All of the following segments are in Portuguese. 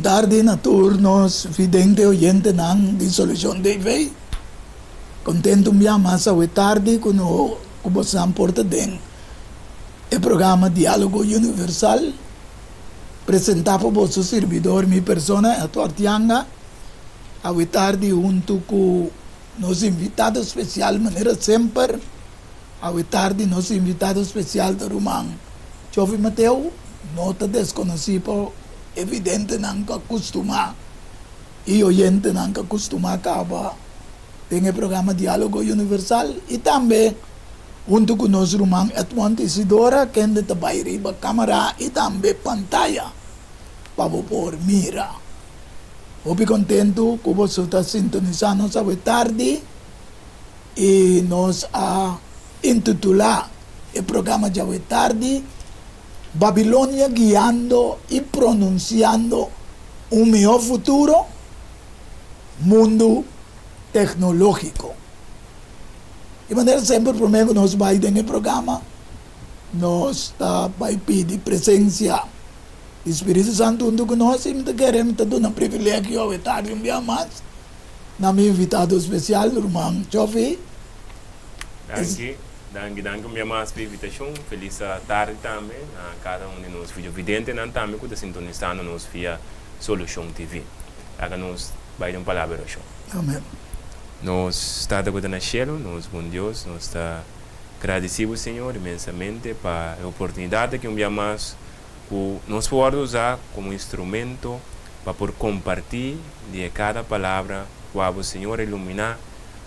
tarde na turnos vidente oyente ng Dissolution TV. Contento minha massa hoje tarde quando começamos porta den o programa Diálogo Universal apresentado por seu servidor, minha persona, a Tuartianga. Hoje tarde junto com nosso invitado especial, maneira sempre. Hoje tarde nosso invitado especial da Rumang, Jovem Mateu, nota desconhecido, evidente não que acostuma e oyente não que acostuma acaba. Tem o programa Diálogo Universal e também junto com nós Rumang Edmond Isidora, que anda também riba câmera e também pantalla para por mira. Obi contento que você está sintonizando essa tarde e nós a intitular o programa de hoje tarde Babilônia guiando e pronunciando um melhor futuro, mundo tecnológico. De maneira sempre, primeiro, nós vamos no programa, nós vamos pedir presença do Espírito Santo junto com nós e queremos dar um privilégio hoje tarde, um dia mais, na minha invitado especial, o irmão Jofi. Danke minha mais pela invitação. Feliz tarde também a cada de nós, vídeo vidente, e também que está sintonizando nos via Solution TV. Agora nós vamos dar uma palavra hoje. Amém. Nós estamos aqui na cielo, nós, bom Deus, nós estamos agradecidos, Senhor, imensamente, para a oportunidade que um dia mais nós podemos usar como instrumento para por compartilhar de cada palavra que o Senhor iluminar,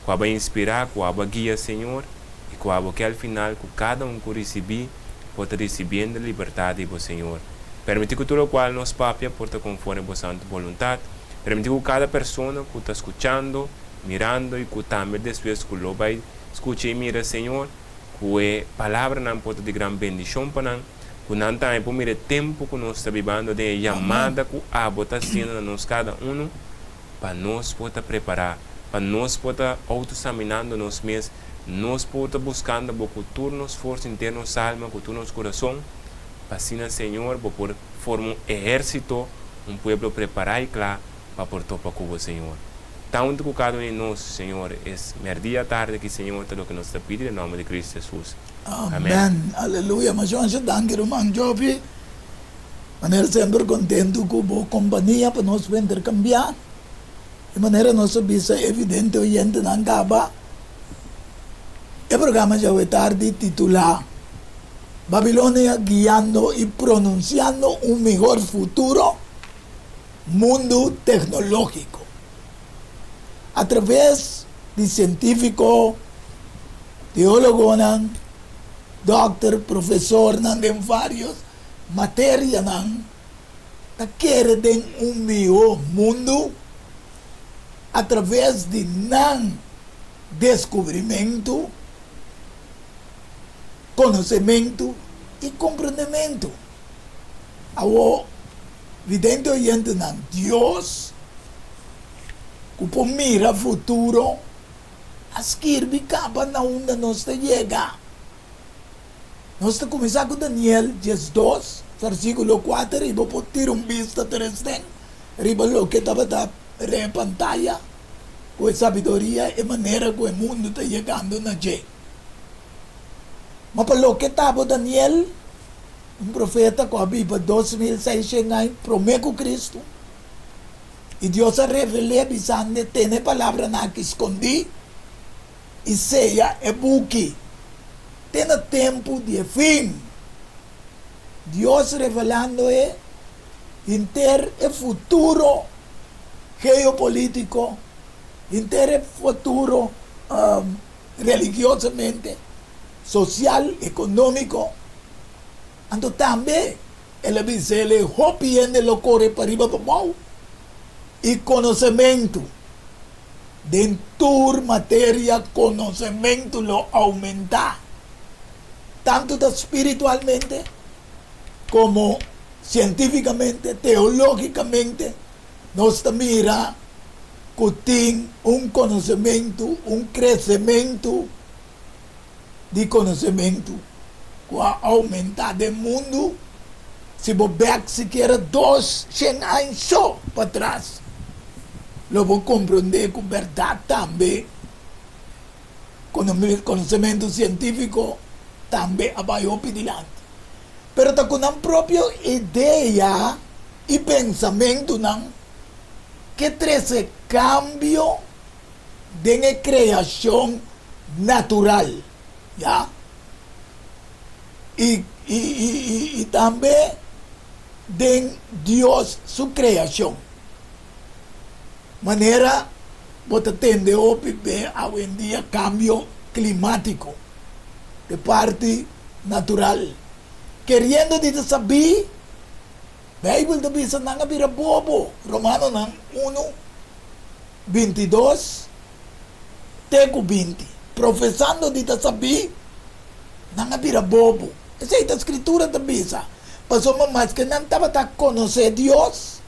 que vai inspirar, que vai guiar, Senhor, e que ao final que cada que receber pode receber a liberdade do Senhor. Permite que tudo o qual nos papia porta conforme a santa vontade. Permite que cada pessoa que está escutando, mirando e que também depois que lo vai escutar e mira, Senhor, que a palavra não pode de grande bendição para nós, que não também por mira tempo que nós estamos vivendo de chamada que a está sendo a nós cada para nós poder preparar, para nós poder auto-examinando nós mesmos, nós podemos buscando o futuro, nos força interna, alma, futuro, nosso coração, para assim, Senhor, para formar um exército, um povo preparado e claro, para por topa com o Senhor. Tanto que cada um de nós, Senhor, é meio-dia tarde que, Senhor, é o que nós está pedindo, em nome de Cristo Jesus. Amém. Aleluia. Mas eu acho que o irmão Jofi, maneira sempre contento com a boa companhia para nós intercambiar, de maneira nossa visa evidente, oyente, não acaba. O programa de hoje tarde titula Babilônia guiando e pronunciando um melhor futuro, mundo tecnológico. Através de científico, teólogo, doctor, professor, de várias matérias, querem um melhor mundo através de descobrimento, conhecimento e compreendimento. Ao vidente oyente não, Deus, que mira futuro, escreve capa na onde nós chega. Nós estamos começando com Daniel 12, versículo 4, e vou ter vista 3, riba lo que estava na pantalla, com a sabedoria e maneira que o mundo está chegando na gente. Mas para o que estava Daniel, um profeta que havia 2600 anos, promete Cristo. E Deus a revelou avisando que tem a palavra na que escondi, e seja é buque. Tem tempo de fim. Deus revelando ter o futuro geopolítico, ter o futuro religiosamente, social, econômico. Então também ele diz, ele hopiende lo corre para riba para mal. E conhecimento. Dentro matéria, conhecimento lo aumenta. Tanto espiritualmente, como cientificamente, teologicamente, nós mira que tem um conhecimento, um crescimento de conhecimento que vai aumentar o mundo Se você back sequer 200 anos só para trás, lo vou compreender com verdade também, com o conhecimento científico também abaixo pedilante. Pero tá com a própria ideia e pensamento não, que traz cambio de criação natural, já? E também de Deus, sua criação. Maneira, você tende a hoje em dia cambio climático de parte natural. Querendo dizer saber, a Bíblia diz não vira bobo. Romano 1, 22, teco 20. Professando dizer saber, não vira bobo. Essa é a escritura da Bíblia. Passou mais que não estava a conhecer Deus.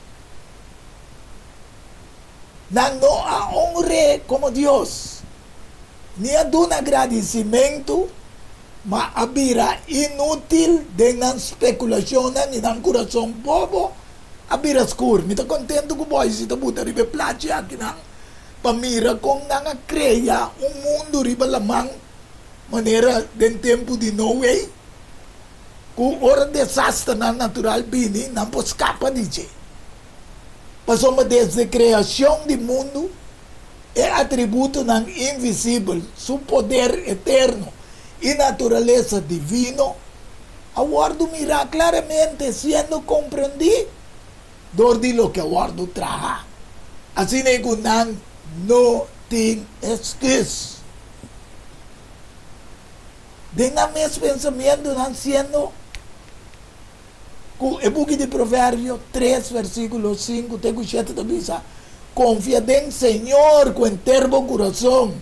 Não a honra como Deus. Nem a dar um agradecimento, mas a vira inútil de não especulação e não coração bobo. A vira escuro. Me está contente com você, se está botando riba platia aqui não. Para mira com não criar mundo riba lamang, maneira de tempo de Noé. Com hora desastre natural bini, não pode escapar disso. Passamos desde a criação do mundo, é atributo não invisível, seu poder eterno e natureza divino, aguardo mirar claramente sendo compreendido, dor de lo que aguardo traga. Assim é que não tem excuse. Denga meus pensamentos não sendo o book de Provérbio 3, versículo 5, tem o 7 da Bíblia. Confia em Senhor com inteiro coração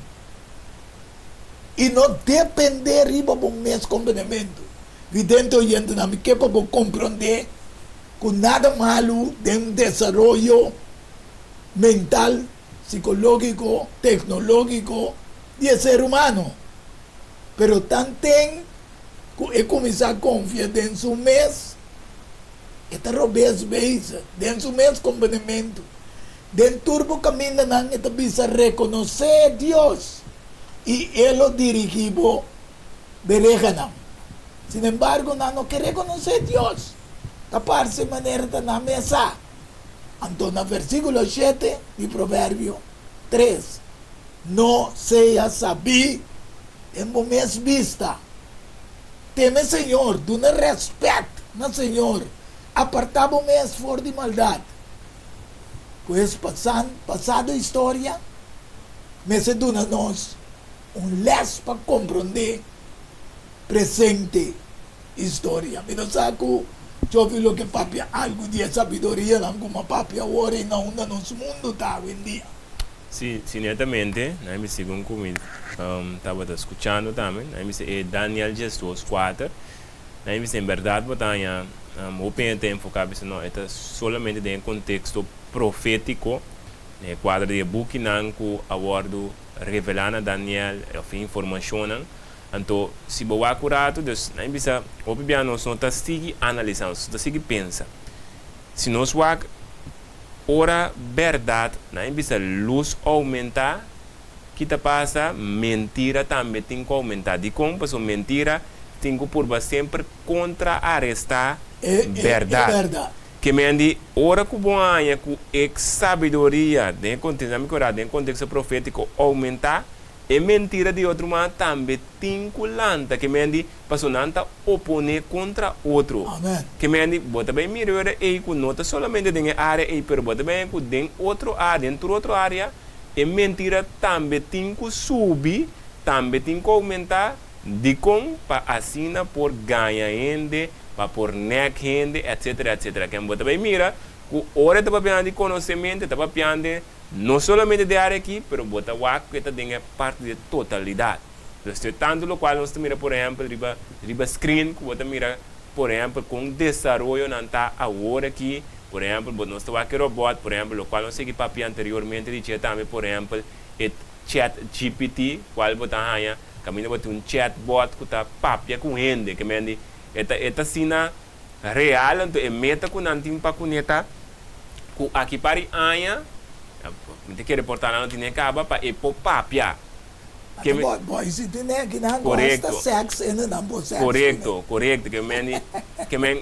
e não depender riba do meu comportamento. Vidente oyente não me quer para compreender com nada malo de desenvolvimento mental, psicológico, tecnológico de ser humano. Pero também é começar a confiar em seu mês. Esta robês vezes, dentro do mesmo comportamento, dentro do caminho não esta bisa reconhecer Deus e ele dirigiu bereja não. Sin embargo, não quer reconhecer Deus. Da parte maneira da na mesa. Então, no versículo 7 de Provérbio 3, não seja sabido em momentos vista. Teme Senhor, dá respeito no Senhor. Apartava o mês fora de maldade. Pois passada a história, me se dá nós les para compreender presente história. Me não saco, eu vi lo que papi algo de sabedoria, não como papi agora e não no nosso mundo está hoje em dia. Sí, netamente, me segundo como estava escutando também, me é Daniel 2:4, me em verdade botanha open tempo cabeça não, é solamente em contexto profético, né, quadro de book não que abordo revelando a Daniel informação não, então se boa acurado, dus me bisa opiar nós não tá seguir analisando, tá seguir pensa, se nós ora verdade, né, bisa luz aumentar, que tá passa mentira também tem que aumentar, de como passou mentira tem que por sempre contrarrestar verdade. Que me andi ora que bom anya com sabedoria de contexto profético aumentar e mentira de outro mas também tem que lanta que me andi passou nanta opone contra outro. Amen. Que me andi bota bem melhor e com nota solamente de área e pero bota bem com den outro área dentro outra área e mentira também tem que subir também tem que aumentar de como para assinar por ganhar gente, para por neck gente, etc. Que você vai mirar, que hora está para de conhecimento, está para não somente de área aqui, mas você vai que está dentro parte de totalidade. Então, tanto lo qual nós mira, por exemplo, riba screen, que você mira, por exemplo, com desenvolvimento não está agora aqui, por exemplo, nós estamos aqui robot, por exemplo, lo qual nós segui papi anteriormente, de também, por exemplo, o chat GPT, qual você ganha caminho para um chatbot que está papia com gente que me esta sina real, então é meta com nantim para cuneta, com aqui para anha, não quer reportar não tem acaba para e popapia. Que boy, se tem que não gosta sexo e não pode sexo. Correto, que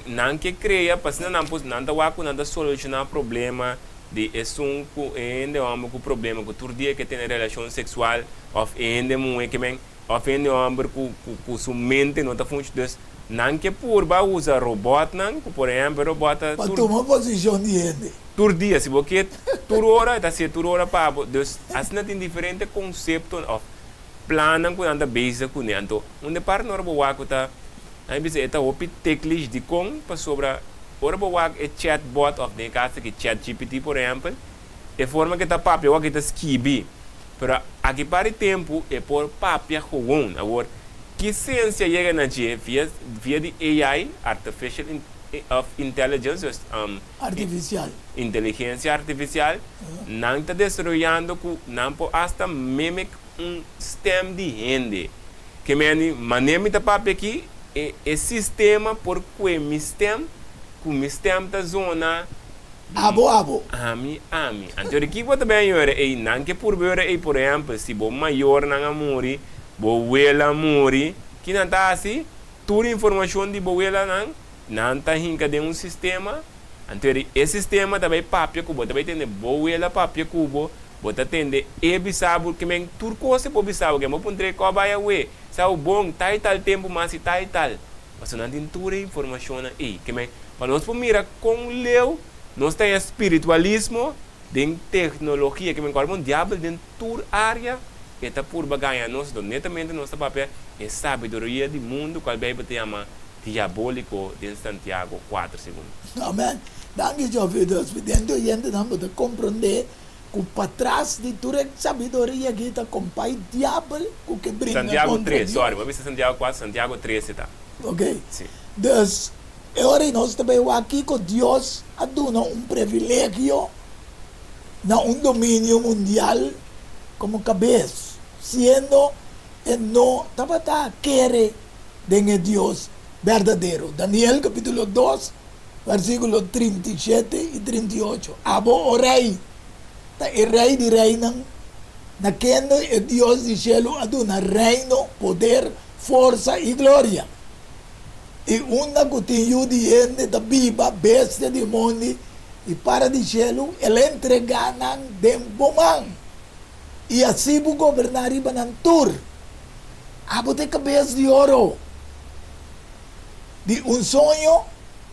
não que cria, para se não pode não tá com nada solucionar problema de assunto ainda homem com problema com todo dia que tem relação sexual, of ainda mulher que men ofende homem com sua mente não tá funcionando. Não que por ba usa robot não, por exemplo, robot para tomar posição de ele. Todo dia, se você toda hora, tá se toda hora para, então assim tem diferentes conceitos of planan ko anda base ko nianto onde par no rabo wako ta ai bisa eta opi teklish di kong pa sobra ora bo wak e chatbot of de casa que chat GPT por exemplo e forma que ta papia wak ta skibi pero aqui para tempo e por papia gewoon agora que ciência chega na je via de AI artificial of intelligence artificial inteligência artificial não está desarrollando com não po hasta mimic stem de rende que maneira tá papel aqui é sistema por que mi stem tá zona abo ami então aqui pode bem ora e não que por ver e por exemplo se bo maior não amori bo wela amori que não tá assim toda informação de bo wela não tá hinca de sistema então esse sistema também papel cubo também tem bo wela papel cubo bota tende e bisabu que men turco se po bisabu que mo pondre ko baya we sa o bom tal tempo mas tal mas não tem toda informação aí que men para nós mira com leu nós tem espiritualismo tem tecnologia que men qual um diabo dentro toda área que tá por baganha nós do netamente nosso papel é sabedoria do mundo qual bem te ama diabólico de Santiago 4 segundos. Amém. Danke jo Deus dentro gente não pode compreender que para trás de toda sabedoria que está com o pai diabo que brinca Santiago contra 3, Deus. sorry, vou ver se Santiago 4, Santiago 3 está. Ok. Sim. Dus, agora nós também aqui com Deus a dar privilégio na domínio mundial como cabeça, sendo que não estava querer de Deus verdadeiro. Daniel capítulo 2, versículo 37 e 38. Abo o rei. O rei de reina, naquele é Deus do céu, aduna reino, poder, força e glória. E uma continua diante da Bíblia, bestia de mundo, e para de céu, ele entrega de bomão. E assim vou governar e banantur. Abo de cabeça de ouro. De sonho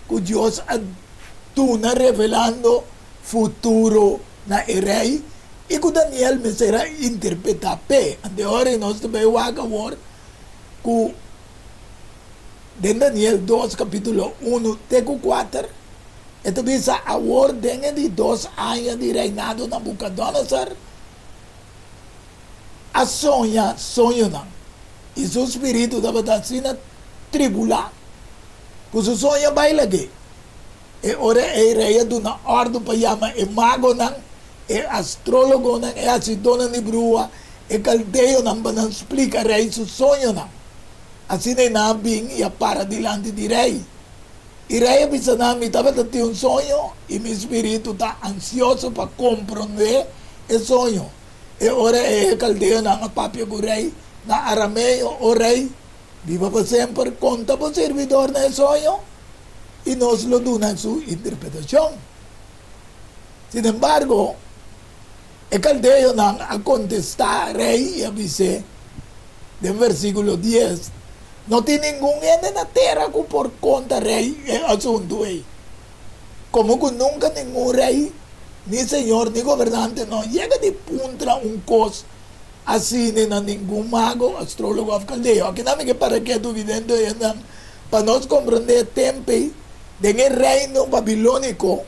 que Deus aduna revelando futuro na rei e que Daniel me será interpretar pe ante ora nós também waga word que de Daniel 2 capítulo 1 teco 4 e também a ordem de 2 anos de reinado na Nabucodonosor a sonho não e seu espírito estava assim tribular que seu sonho vai lagi e ora e rei do na ordem para chamar e mago não e astrólogo não e acidona de brua e caldeo não para explicar rei seu sonho não assim nem na bing e a para dilante de rei e rei bisa na mi estava tendo sonho e meu espírito está ansioso para compreender o sonho e ora e caldeo não a papel com rei na arameo o rei viva para sempre conta para o servidor na sonho e nos lo dona su interpretación. Sin embargo, el caldeo não a contestar rei e avise del versículo 10 não tem nenhum ente na terra que por conta rei é assunto aí. Como que nunca nenhum rei, nem senhor, nem governante não chega de puntra coisa assim nem a nenhum mago, astrólogo ou caldeo. Aqui não é para que duvidando para nós compreender o tempo de reino babilônico,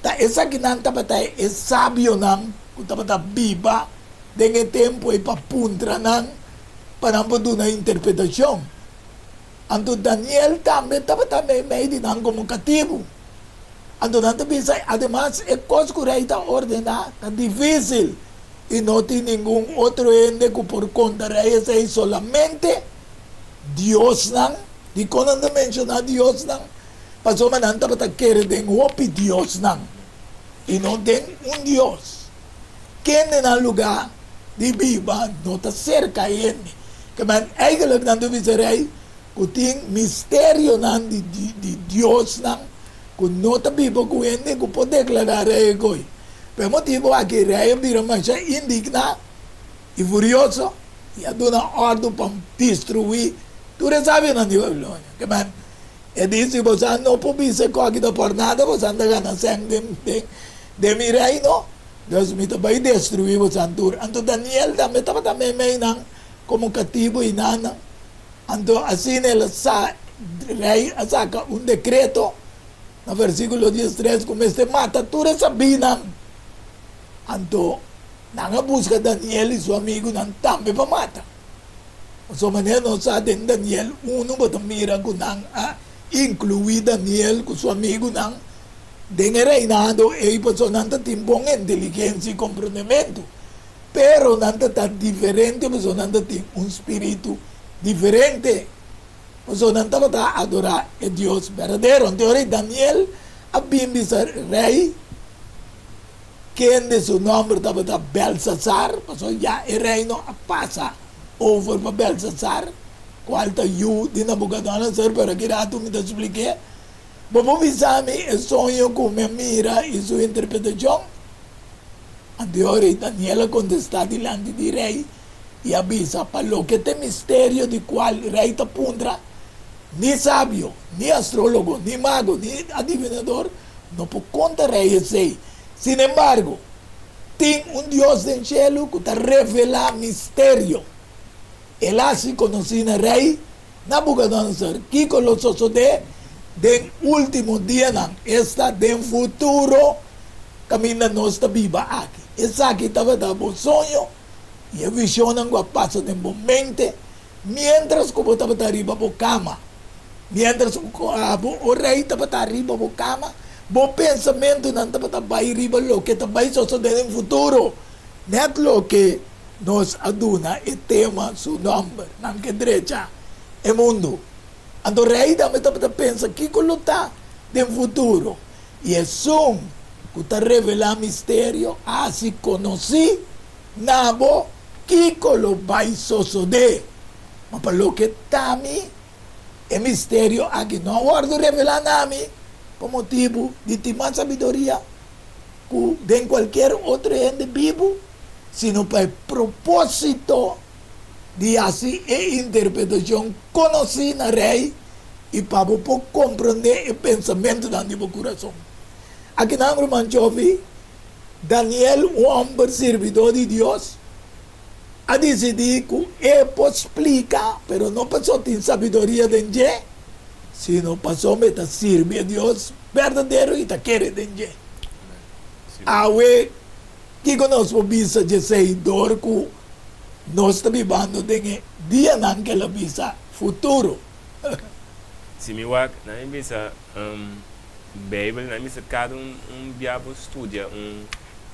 tá essa que não estava é sábio não, que estava viva, de tempo e para puntra não, para não poder uma interpretação. Então Daniel também estava meio de não como cativo. Então não pensa, además é coisa que o rei está ordenando, está difícil e não tem nenhum outro ente que por conta do rei é solamente Deus não, de quando mencionar Deus não. Pasó mananta para quiere den hopi Dios nang. Y no den un Dios. Quien en el lugar de viva no está cerca de él. Que man eigenlijk dan de rei, que tem misterio nan de Dios nang, que no está vivo com ele, que pode declarar rei goi. Per motivo aqui rei vira mais indigna e furioso e a dona ordem para destruir. Tu sabe nan de Babilônia. Que man e disse você não pode ser cogido por nada, você anda ganhando sangue de mi reino. Deus me vai destruir você antur. Anto Daniel também estava também nang como cativo e nana. Anto assim ele rei saca um decreto no versículo 13 como este mata tu sabina. Anto nanga busca Daniel e seu amigo nan também para matar. So maneira não sabe Daniel bota mira com nang incluir Daniel com seu amigo nang den reinado e pessoa nanta tem bom inteligência e comprometimento. Pero nanta está diferente, pessoa nanta tem espírito diferente. Pessoa nanta vai adorar a Deus verdadeiro. Então, Daniel, a bimbisa rei, quem de seu nome estava Belshazzar, pessoa já o reino passa over para Belshazzar, qual está you de Nabucodonosor, para que tu me explique. Vamos visar o sonho com minha mira e sua interpretação. Anteriore Daniela contesta diante di rei e avvisa para lo que tem mistério de qual rei te pondrá, ni sábio, ni astrólogo, ni mago, ni adivinador, não pode contar rei esse. Sin embargo, tem Deus do cielo que te revela mistério. Ele assim conheceu rei Nabucodonosor, que colocou del último dia, está del futuro, caminha nossa viva aqui. Essa aqui estava dando sonho, e a visão não passa de momento, mientras que eu estava arriba da cama, mientras o rei estava arriba da cama, o pensamento não estava arriba do que estava sucedendo no futuro. Não é o que nos aduna e tema seu nome, na direita, o mundo. Então o rei também estava pensando que ele está no futuro. E é som que está revelando mistério, assim conheci, nabo, que ele vai suceder. Mas para o que está é mistério aqui. Não guardo revelar nada, por motivo de ter mais sabedoria que de qualquer outro ente vivo, sino para o propósito de assim a interpretação conheci na rei e para compreender o pensamento do meu coração. Aqui na irmã Jovem, Daniel, um homem servidor de Deus, a decidir que ele pode explicar, mas não passou ter sabedoria de Deus, sino passou a servir a Deus verdadeiro e a querer de Deus. Awe, que nós podemos dizer que nós estamos vivendo de dia naquela visa futuro. Se me wak, na imbisa Bible, na imbisa cada diabo estudia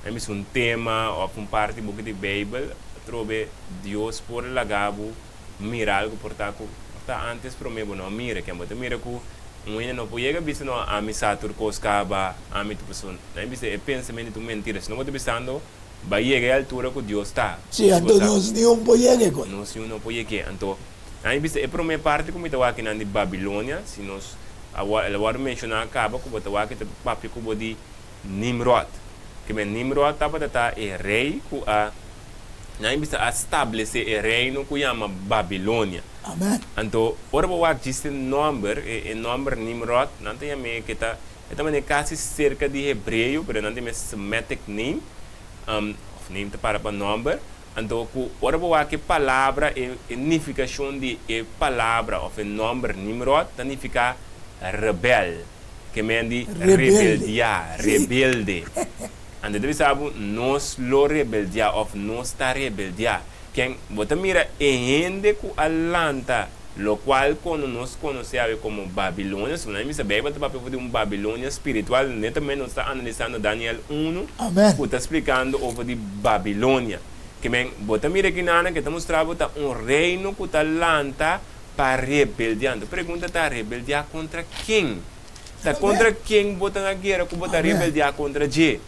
na imbisa tema ou parte book de Bible, trobe Deus por lagabo mira algo portaco antes promebo no mira que mira ku ainda não pode bisa no amisatur coscaba amitu person na imbisa é pensamento tu mentiras não pode pensando vai chegar a altura que Deus está. Sim, então nós não podemos com. Nós não podemos então a imbisa é primeira parte como estava aqui na Babilônia, se nós agora mencionar acaba como estava aqui papi como de Nimrod, que Nimrod estava é rei que na imbisa estabelecer o reino que chama Babilônia. Amen. Então, ora existe número, o número Nimrod, não tem a ver que está quase cerca de hebreu, mas não tem a Semitic name, name para número. Então, ora que palavra e significação de palavra ou número Nimrod significa rebel, que mendi rebeldia, rebelde. Anda deve saber nós lo rebeldia ou nós está rebeldia. Quem bota mira ende ku alanta, lo qual quando nós conhecemos como Babilônia, se não me sabe, vai para de Babilônia espiritual, nem também nós está analisando Daniel 1, que está explicando over de Babilônia. Que men bota mira que nana que está mostrando reino que está alanta para rebeldia. Pergunta está rebeldia contra quem? Tá contra quem bota na guerra, que bota rebeldia contra G.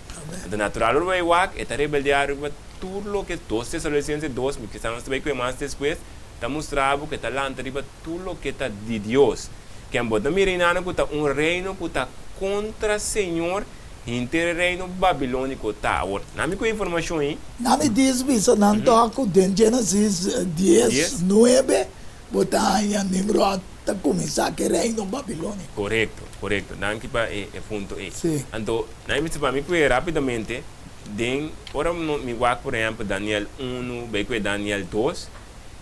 Então, natural, o Iwak, é rebeldia contra tudo o que todos os Tesalonicenses 2, que estamos também com mais depois, está mostrado que está lá arriba tudo o que está de Deus. Que é bota mirinando que está reino que está contra o Senhor, inteiro reino babilônico tá. Agora, não me com informação aí. Não me diz isso, não toco em Gênesis 10, 9, botar aí a Nimrod, tá começar que reino babilônico. Correto. Não que para ponto aí. Sim. Então, não me para mim que rapidamente, ora me guardo por exemplo Daniel 1, bem que Daniel 2.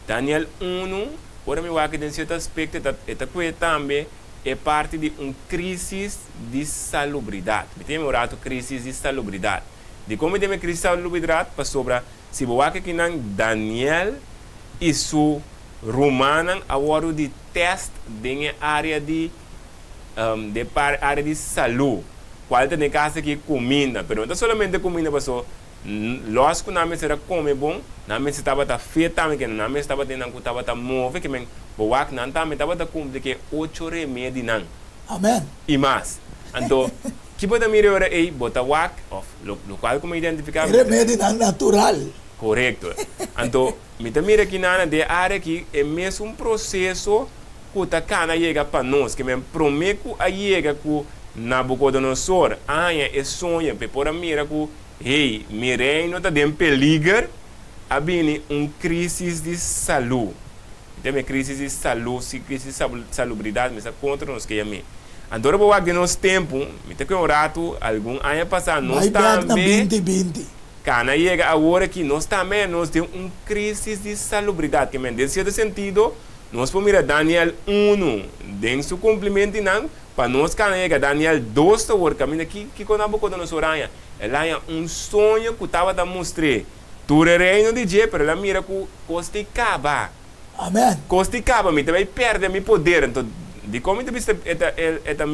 Daniel 1, ora me guardo em certo aspecto, eta que também é parte de crise de salubridade. Me tem orado crise de salubridade. De como tem crise de salubridade para sobre se boa que não Daniel e su romano agora de teste de área de área de saúde. Qual tem casa que comida, pero não somente comida, passou lógico na mesa era come bom, na mesa estava tá feita também que na mesa estava tendo que estava tá move que men boa que não também estava tá cumprir que 8 remédios não. Amém. E mais. Então, que pode mirar aí bota wak of lo qual como identificar Remédio natural. correto. Então, me mira que nada de área que é mesmo processo que tá cana chega para nós, que men prometo a chega com Nabucodonosor, é sonho, para mira que hey, mi reino está em perigo, há crise de saúde. Tem crise de saúde, crise de salubridade, mas contra nós que é mim. Agora vou aqui nos tempos, me tem que um rato, algum ano passado, nós também, 2020. cana chega agora que nós também nós temos crise de salubridade, que men, de certo sentido, nós podemos mirar Daniel 1, tem seu cumprimento não, para nós cana chega Daniel 2, o caminho que quando Nabucodonosor ela é sonho que estava a mostrar. Tu reino de Deus, mas ela mira que costa acaba. Amém. Costa acaba, me também perde meu poder. Então, de como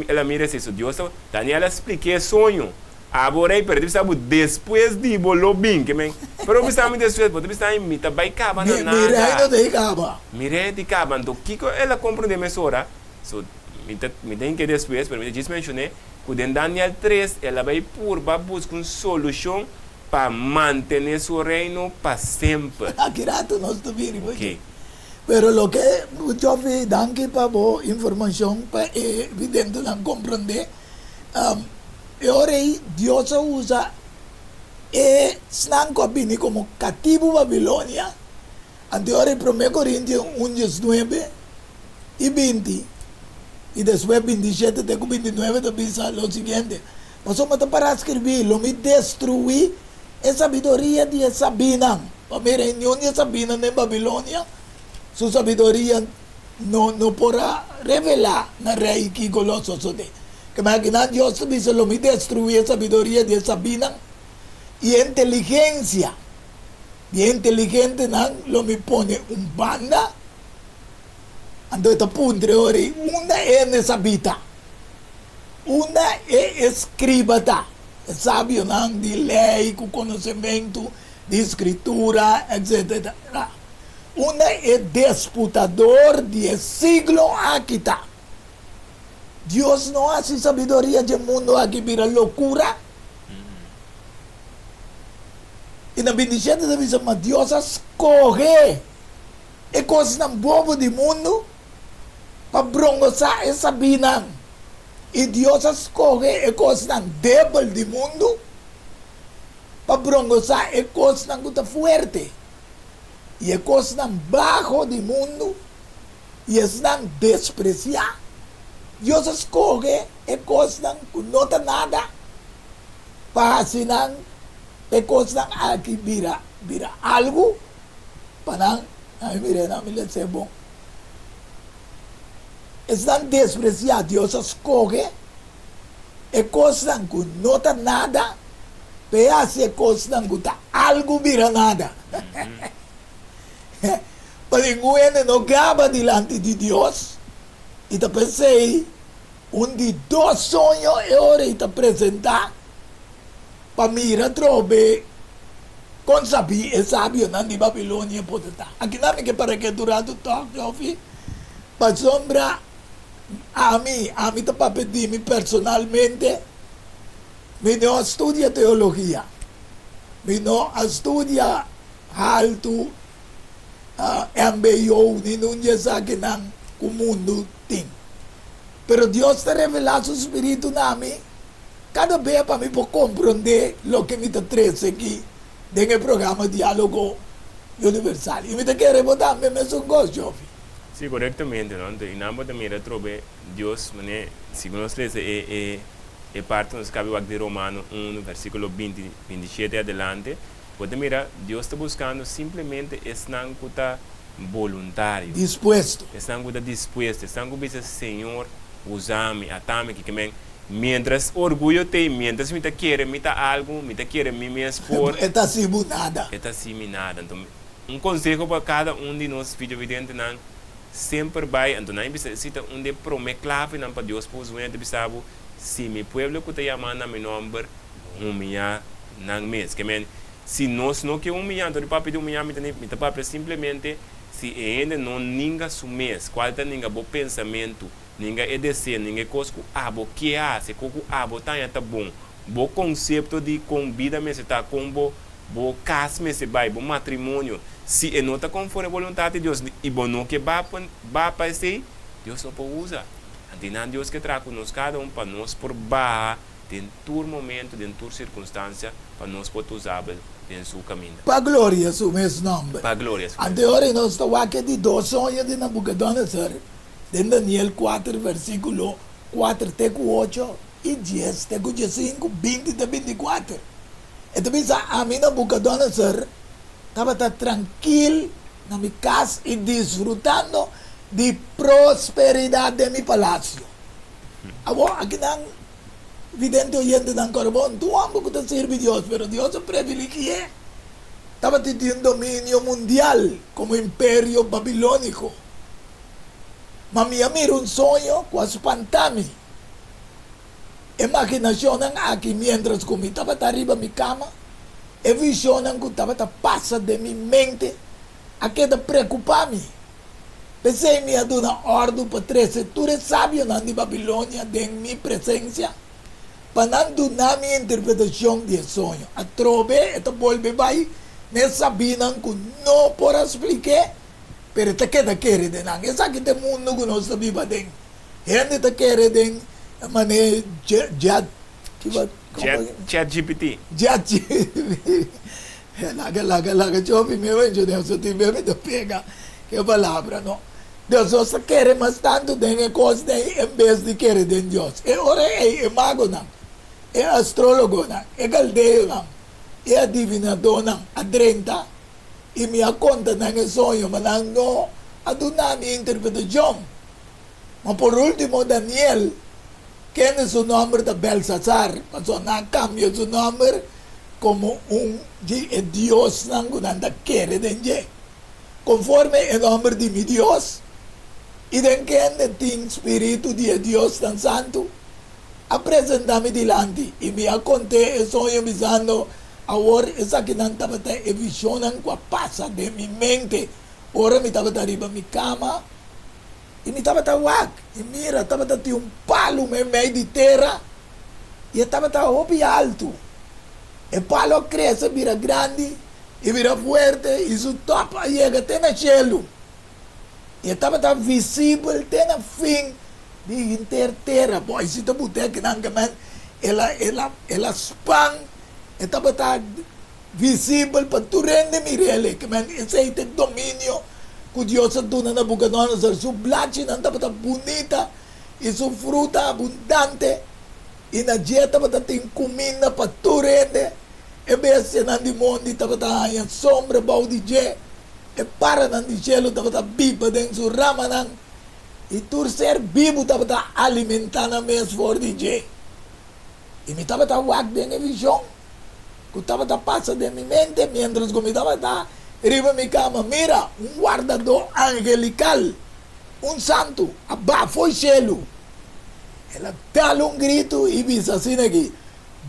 ela mira isso, Deus, Daniel explica o sonho. Agora, depois de bolo bem, que men, pero bisa me depois, porque bisa me também acaba na nada. Mi reino de acaba. Mi reino de acaba. Então, que ela compreende mesora? So, me tem que depois, pero me diz mencionei. Quando em Daniel 3, ela vai buscar uma solução para manter seu reino para sempre. Aqui rato nós estamos Ok. Pero lo que eu vi, danke para a informação, para evidente não compreender. Ora aí, Deus usa snanco abini como cativo Babilônia. Ante ora em 1 Coríntios 1:9 e 20. Y después 27, tengo 29, te dice lo siguiente. Nosotros para escribir, lo me destruí esa sabiduría de Sabina. Para reunión de Sabina en Babilonia, su sabiduría no podrá revelar na rey que goloso de. Que imaginan Dios dice, lo me destruí esa sabiduría de Sabina y inteligencia. Y inteligente lo me pone un banda. Ando esta puntre ori, una é nesabita, una é escribata, é sábio não de lei, com conhecimento de escritura, etc. Uma é disputador de siglo aqui tá. Deus não há sabedoria de mundo aqui vira loucura. E na 27 diz, mas Deus escolhe e coisas não bobo do mundo. Para brongosa essa bina e Deus escolhe e coisas débil do mundo para brongosa e coisas não forte e e coisas baixo do mundo e estão despreciar. Deus escolhe e coisas não tem nada para assinar e coisas aqui vira algo para não me ser bom. Estão despreciados, Deus escolhe e coisas que não tem nada, pedaço e coisas que tem algo vira nada. Para ninguém não acaba diante de Deus. E te pensei, de dois sonhos é hora de apresentar para mira trobe com sábio não de Babilônia pode estar. Aqui não é que para que durante o toque, eu vi, para sombra a mí te va a pedirme personalmente, me no estudia teología, me no estudia alto MBO, ni no ya sabe nada el mundo tiene. Pero Dios te revela su espíritu a mí, cada vez para mí poder comprender lo que me te trae aquí, en el programa Diálogo Universal. Y me te quiere votar, me es un gozo. Sí, correctamente, ¿no? En ambos también retrobe Dios, si nos lees parte nos cabe de Romano 1, versículo 20, 27 adelante, pues mira, Dios está buscando simplemente están voluntario. Dispuesto. Están dispuestos, están Señor, usame, atame, que mientras orgullo te, mientras me te quiere, me te algo, me te quiere, me por. Está así nada. Está así nada. Entonces, un consejo para cada uno de nosotros, video evidente, sempre vai, então não precisa onde promete clave não para Deus por usar de bisabo se meu povo que te chama na meu nome humilhar não mês que men se nós não que humilhar então para pedir humilhar me para simplesmente se ainda não ninguém mês qual tá ninguém bom pensamento ninguém é desejo ninguém coisa abo que se coco abo tá bom bom conceito de com vida me está com bom caso me se vai bom matrimônio se não está conforme a vontade de Deus e bom não que vai para esse Deus não pode usar então Deus que traz conosco cada para nós por barra em todo momento em toda circunstância para nós poder usar em seu caminho para glória seu mesmo nome para glória agora nós estamos aqui de dois sonhos de Nabucodonosor de Daniel 4 versículo 4 até 8 e 10 até 5 20 até 24 então a mim Nabucodonosor estava tranquilo na minha casa e desfrutando de prosperidade de meu palácio. Agora, aqui não, vidente oyente não corrobon, tu amo que te serve Deus, mas Deus é privilegiado. Estava tendo um domínio mundial como império babilônico. Mas me mira um sonho com as pantami. Imaginação aqui, mientras que eu estava arriba da minha cama, e visão que estava passa de minha mente a que de preocupar-me. Pensei me a dar uma ordem para três setores sábios de Babilônia de minha presença para não dar minha interpretação de sonho. A trove, esta volve vai, me sabia que não posso explicar, mas esta queda quer de não. Essa aqui é o mundo que nós vivemos dentro. Gente está quer de maneira ChatGPT. ChatGPT. Laga, chove meu anjo, Deus, eu tive me pega que palavra, não? Deus só quer mas tanto de coisa em vez de querer de Deus. E ora é mago não, é astrólogo não, é caldeiro não, é adivinador não, adrenta e me conta não sonho, mas não aduna minha interpretação. Mas por último Daniel que é o nome de Belshazzar, mas não cambia o nome como de Deus não quer de conforme o nome de meu Deus e de quem tem espírito de Deus tão santo apresenta-me diante e me contei o sonho visando agora essa que não estava a visão que passa de minha mente ora me estava arriba minha cama e me estava a e mira estava a um palo no meio de terra e estava a ouvir alto o palo cresce vira grande e vira forte e su topa chega até no cielo e estava visível até no fim de inteira terra pois se tu botar que não ela span estava visível para tu rende mirele que man esse é domínio que Deus dona na Nabucodonosor su blachi não estava bonita e su fruta abundante e na dieta tem comida para tu rende e bese nan di mondi estava em sombra baldi je e para nan di cielo estava biba dentro su rama nan e tu ser vivo estava alimentando mes for di je e me estava wak de visão que estava passa de minha mente mientras que me estava arriba mi cama mira guardador angelical santo abaixo o cielo ela dá grito e diz assim aqui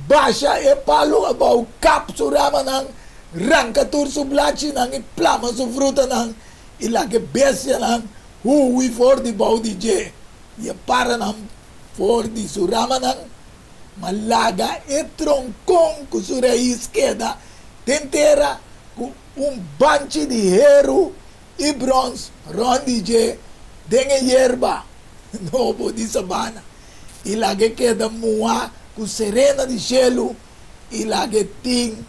baixa e palo about capturama nang rancatur su blachi nang e plama su fruta nang ila que bestia nang hui for di bau di je e para nam for di suramanan malaga e troncon com sua esquerda tentera com banchi de hero e bronze rondi je dengue hierba novo di sabana e lá que queda mua com serena de gelo e lá que tem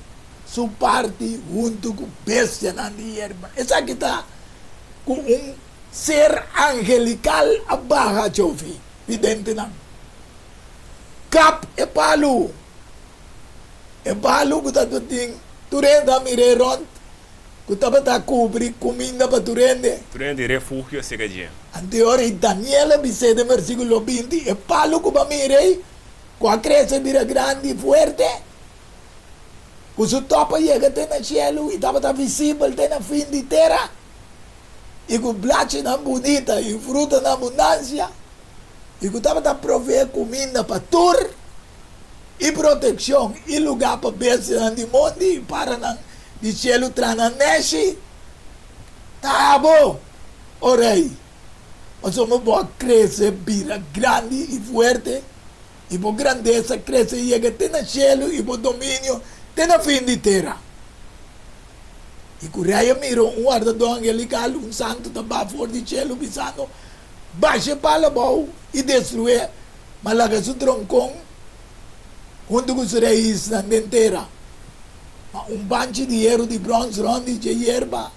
su parte junto com bestia na hierba essa que tá com ser angelical abaga chofi vidente não cap e palu que tá tuting turenda mire ront que tá cobrir comida para turende Turende refúgio chega dia. anterior Daniela bisede versículo 20 e palu que mire com a cresce vira grande e fuerte que su topa chega até no cielo e tá visível até na fim de terra e que blache na bonita e fruta na abundância e que estava a prover comida para tur e proteção e lugar para bestia de monte e para de cielo trananeshi tá bom orei mas somos boa crescer vira grande e forte e por grandeza cresce e chega até no cielo e por domínio até na fim de terra e Correia mirou guardador angelical santo estava fora de cielo pisando baixa para a boa e destruir malaga su troncon junto com os reis na inteira banchi de hierro de bronze rondi de hierba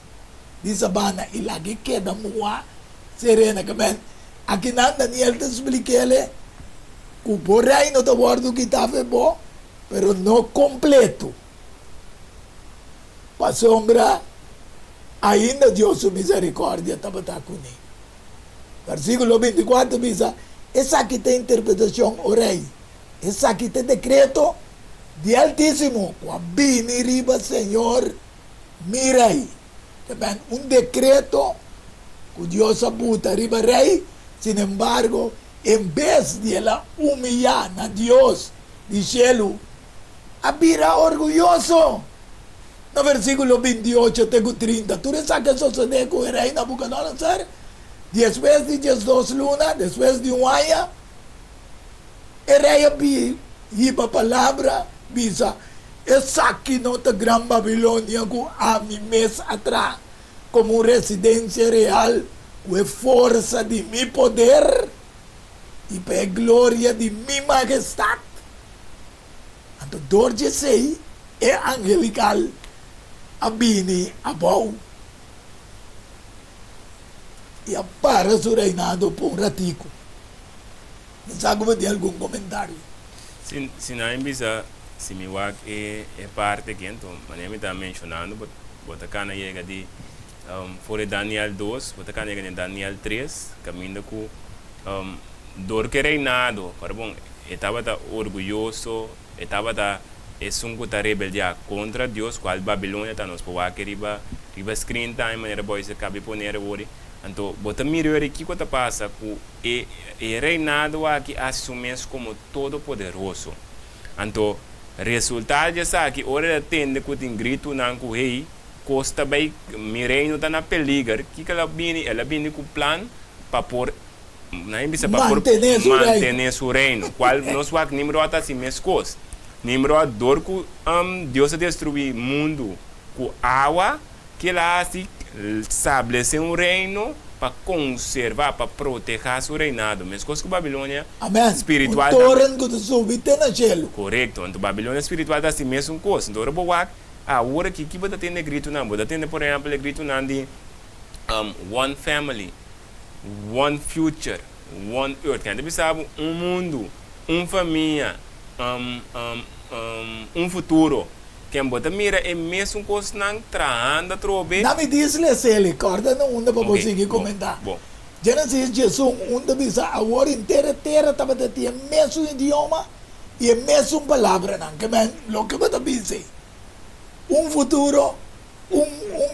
de sabana e lá que queda mua serena que bem aqui não Daniel te expliquei que o rei não está guardando que estava bom pero não completo para sombra ainda Deus sua misericórdia estava com ele. Versículo 24 diz, essa aqui tem interpretação, o rei. Essa aqui tem decreto de Altíssimo. Bini riba, Senhor, mirei. Decreto que Deus abuta riba rei. Sin embargo, em vez de ela humilhar a Deus de cielo, abira orgulhoso. No versículo 28 até 30, tú sabes que sucede con el rey Nabucodonosor. Después de 12 lunas, después de un año, el rey iba palavra, visa, esa aquí nota Gran Babilonia a mi mes atrás, como residencia real, con fuerza de mi poder y para gloria de mi majestad. Entonces, Dorje sei é angelical, abini, abau. E para su reinado por un ratico. ¿Sabe de algún comentario? Se não bisa, se me wak é parte que então, mas me está mencionando, bota cana chega de fora Daniel 2, bota cana chega de Daniel 3, caminho com dor que reinado, para bom, estava orgulhoso, estava sungo ta rebeldia contra Deus, qual Babilônia tá nos poa que riba screen time maneira boy se cabe poner ori. Então, bota mirar aqui que passa com e reinado aqui assumes como todo poderoso. Então, resultado disso aqui, ora atende que tem grito não com rei, costa bem, mi reino tá na peligro, que ela vem com plano para por manter su reino. Qual nós vai nimrod assim mescos. Nimrod dor que Deus destruir mundo com água, que ela assim estabelecer um reino para conservar, para proteger seu reinado. Mas coisa que Babilônia espiritual correto. Então Babilônia espiritual é assim mesmo coisa. Então agora que você tem grito não, você tem por exemplo grito não de one family, one future, one earth. Quer dizer, sabe, mundo, família, futuro. Quem bota mira é mesmo coisa não trahanda trobe. Não me diz se ele corta não unda para conseguir comentar. Gênesis Jesus unda bisa agora inteira terra estava de ter mesmo idioma e mesmo palavra não que bem lo que bota dizer. Futuro,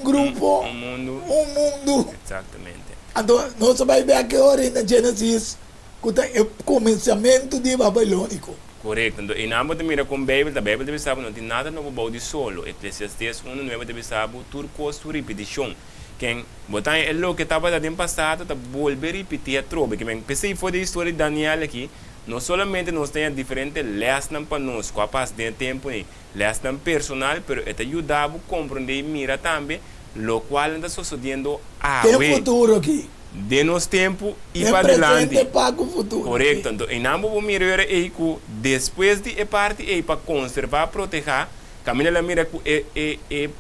grupo, mundo. Exatamente. Então nós vamos ver aqui agora na Gênesis que é o começamento de Babilônico. Correto. Então, e não mira com a Bíblia deve saber não tem nada novo de solo. Eclesiastes 1:9 deve saber tudo coisa repetição. quem botar é lo que estava dando passado tá volver a repetir a trobe que men pensei foi da história de Daniel aqui não somente nós temos diferentes lesson para nós com a paz de tempo nem lesson personal pero это ajudava a compreender mira também lo qual está sucedendo Tem futuro aqui. de nos tempo e Tem para presente adelante para o futuro. correto então em ambos vamos mirar aí que depois de parte aí para conservar proteger caminha lá mira que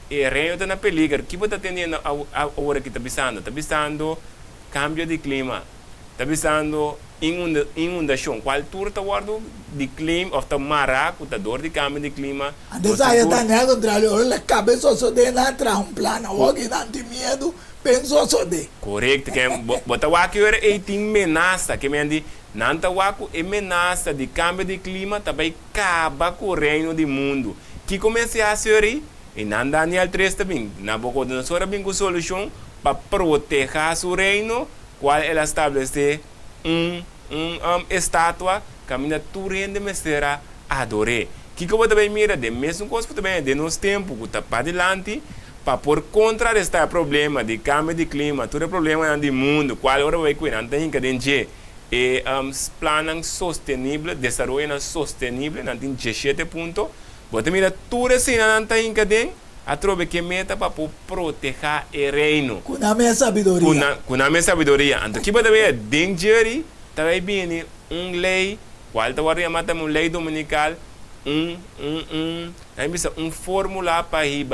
reino está na peligro que você está tendo a hora que está pisando cambio de clima está pisando inundação qual tour está guardando de clima ou está mará que está dor de cambio de clima Antes aí está nada contrário, olha cabeça só de na tra um plano, alguém não tem medo, pensou só de. correto que bota aqui era tem ameaça que me andi não tá waku ameaça de cambio de clima também acaba com o reino do mundo que comece a ser e não Daniel 3 também Nabucodonosor bem com solução para proteger seu reino qual ela estabelece estátua caminha tu rende mesera adore que como também mira de mesmo coisa também de nos tempo que está para adiante para por contra este problema de cambio de clima todo problema no mundo qual hora vai cuidar tem que denche e planos sostenible desenvolvimento sostenible não tem 17 ponto você mira tudo assim não tem que den a trobe que meta para proteger o reino Com a minha sabedoria. com a minha sabedoria então que pode ver danger também bem lei qual está agora chamada lei dominical fórmula para ir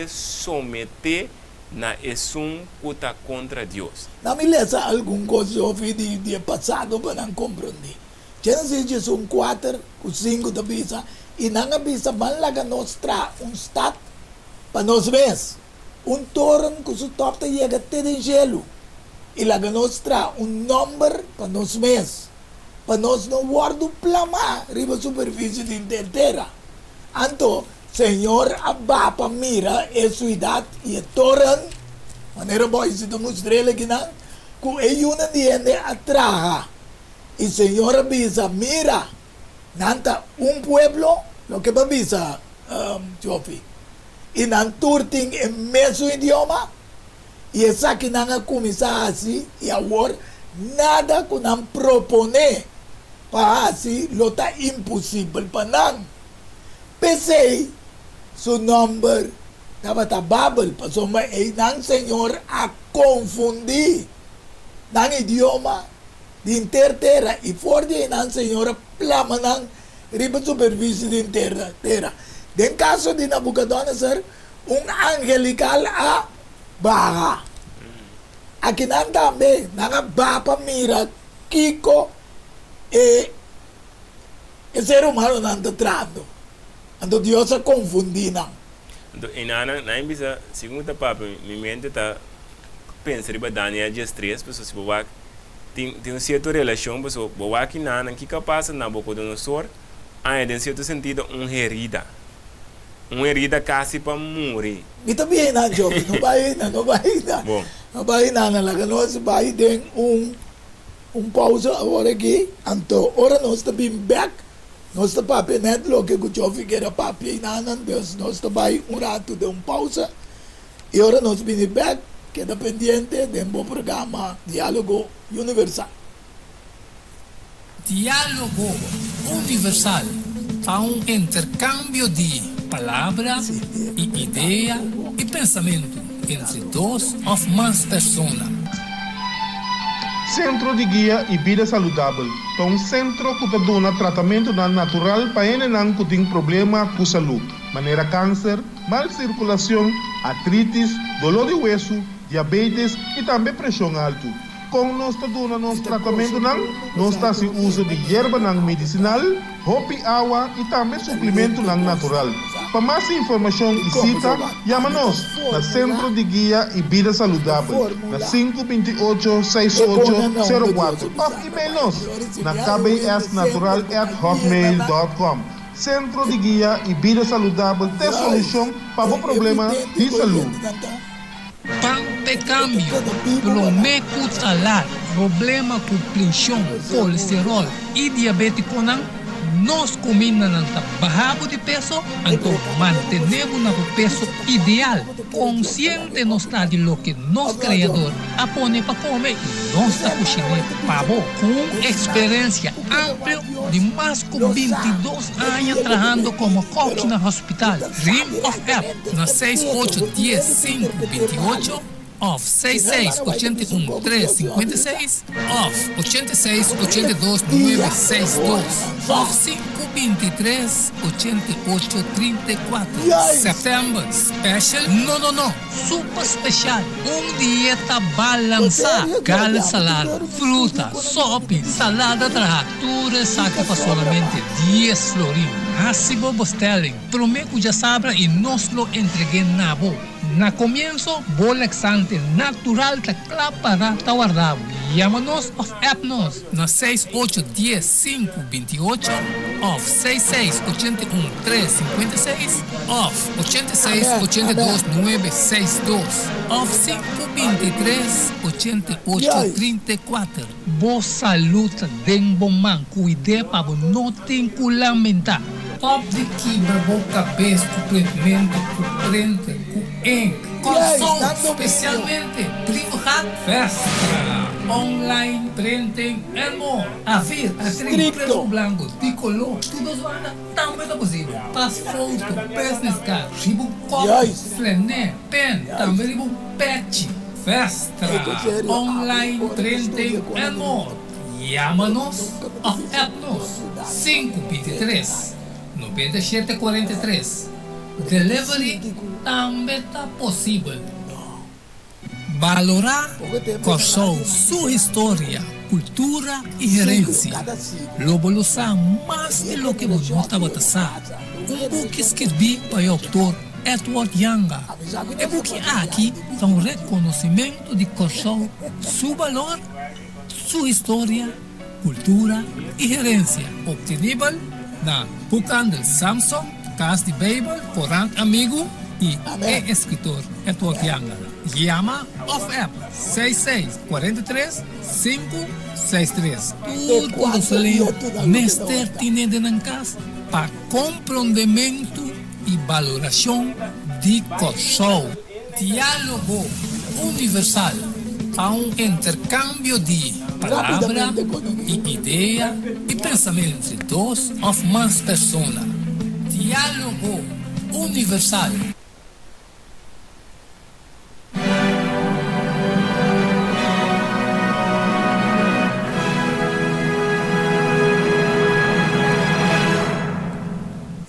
someter na exum que está contra Deus Não me lesa alguma coisa eu vi de passado para não compreender. Gênesis 4, 5 da bisa e não avisa malaga nostra estado para nós mesmos. Torno que o top chega até de gelo. E laga nostra número para nós mesmos. Para nós não guardo plama riba superfície de terra. Então, Senhor abapa mira a sua idade e a torre maneira boa se tu mostrei aqui não com uma diende atraja e Senhor avisa mira nanta pueblo lo que avisa Jofi e não turting em mesmo idioma e essa que não começar assim e agora nada que não propone para assim lo tá impossível para não pensei seu número estava tabável, passou mas não Senhor a confundir não idioma de terra e fora de não Senhor a plama não riba superfície de terra. Em caso de Nabucodonosor, angelical a barra. Aqui não também, não bapa mira, Kiko e ser humano não está trando. Então Deus a confundir não. Então, não bisa segundo a papo, minha mente está pensando em Daniel 3, pessoas se boa tem uma certa relação, pessoas boa que não que capaz na Nabucodonosor, em certo sentido uma herida quase para morrer. E também não jovem, não vai Bom, não vai nada lá, nós vai ter pausa agora aqui, então ora nós também back. Nós estamos apenas lo que o jovem quer papi e nanan, nós estamos rato de pausa e agora nós vamos back, queda pendiente de programa Diálogo Universal. Diálogo Universal há intercâmbio de palavras e ideia e pensamento entre duas ou mais pessoas. Centro de Guia e Vida Saudável é um centro que dá tratamento natural para quem que tem problema com saúde, maneira câncer, mal circulação, artrites, dolor de hueso, diabetes e também pressão alta. Com nós nosso tratamento nós está se uso de erva medicinal, hopi água e também suplemento natural. Para mais informação e cita, chama-nos na Centro de Guia e Vida Saudável, na 528-6804. Ou e-mail-nos na kbsnatural@hotmail.com. Centro de Guia e Vida Saudável tem solução para o problema de saúde. Pante cambio, pelo meio salar, problema com pressão, colesterol e diabetes nos comida não está bajado de peso, então mantenemos nuestro peso ideal, consciente nos está de lo que nos criador a pone para comer y nos está cocinando pavo con experiencia amplia de más de 22 años trabajando como coach en el hospital. Rim of App, na 6810 528 of 6681 356 of 8682 962 of 523 8834. September Special, no, super special, dieta balançada, gal salada, fruta, sopa, salada tratura, saca para solamente 10 florins. Assim vos telling, prometo já sabra e nos lo entreguei na boa. Na comienzo, bolexante natural te clapará ta guardado. Llámanos of Appnos na 6810-528 of 6681-356 of 8682-962 of 523-8834. Vos saluta den bom man, cuide para vos não tem que lamentar. Top de quebra, boca cabeça, cumprimento, cuprente, Corsão, especialmente Privat Festa, online, printing and more. A vir, a preço branco, tricolor, tudo zoada, também é possível. Pas foto, business card, ribo copo, flané, pen, também ribo patch. Festa, online, printing and more. Llama-nos ou app-nos 523 9743. Delivery também está possível. Valorar Corsão, sua história, cultura e herança. Lobolosar mais de lo que você estava passando. Book escrevi para o autor Edward Yanga. E book aqui é reconhecimento de Corsão, seu valor, sua história, cultura e herança. Obtenível na Bookhandel Samsung, Casa de Bible, Corant Amigo e escritor Edward Yanga. Llama of App 6643-563. Tudo se leu Mester Tinede na casa para compreendimento e valoração de Corsão. Diálogo universal para intercâmbio de palavra e ideia e pensamento entre duas ou mais pessoas. Diálogo universal.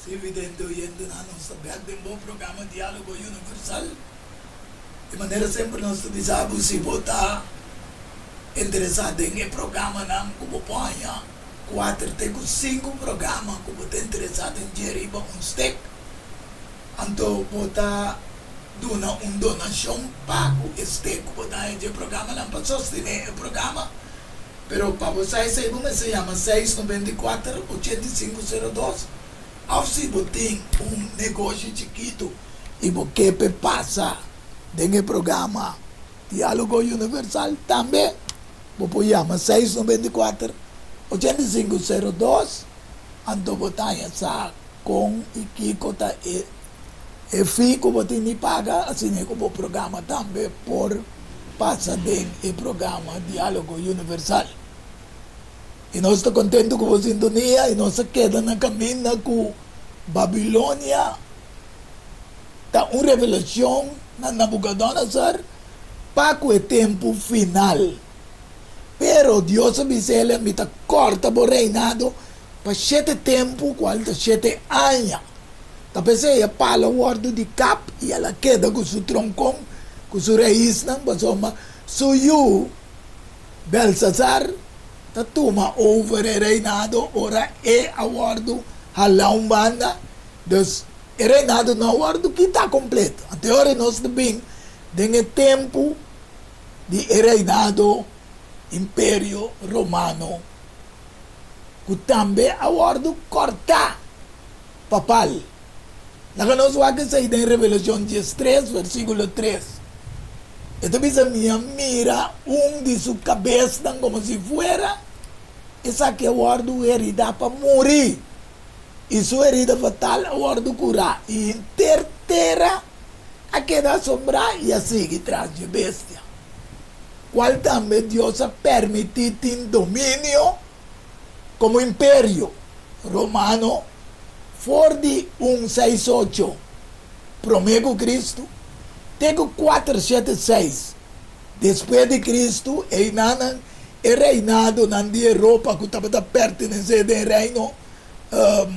Se evidente oyente na nossa de um bom programa Diálogo Universal. De maneira sempre nós dizemos se votar interessado em programa não como ponha 4 tenho 5 programas que você está interessado em gerir um step. Então, você dona uma donação para o step que você está programa não para sostener o programa. Pero para você, esse número se chama 694-8502. Ou se você tem negócio chiquito e você passa dentro do programa Diálogo Universal também, você chama 694-8502, então você está com e que e fico você me paga assim como o programa também por passar dentro do programa Diálogo Universal. E nós estamos contentes com a sintonia e nós queda na caminho com Babilônia. Está uma revelação na Nabucodonosor para o tempo final. Pero Deus me está corta o reinado para 7 tempo, 7 anos. Talvez ela fala o word de cap e ela queda com seu troncão, com sua raiz, mas suyu Belsazar ta toma over o reinado, ora é a word halão banda, dus o reinado não word que está completo. Até agora nós também tem tempo de reinado Império Romano, que também a word corta papal. Nós vamos sair em Revelação 13, versículo 3. Então, minha mira de sua cabeça como se fuera essa que a word herida para morrer. e sua herida fatal agora do curar e intertera a queda sombra e a seguir tras de bestia. Qual também Deus ha permitido em domínio como império romano for de 168 promego Cristo tego 476 depois de Cristo é reinado na Europa que estava pertencendo ao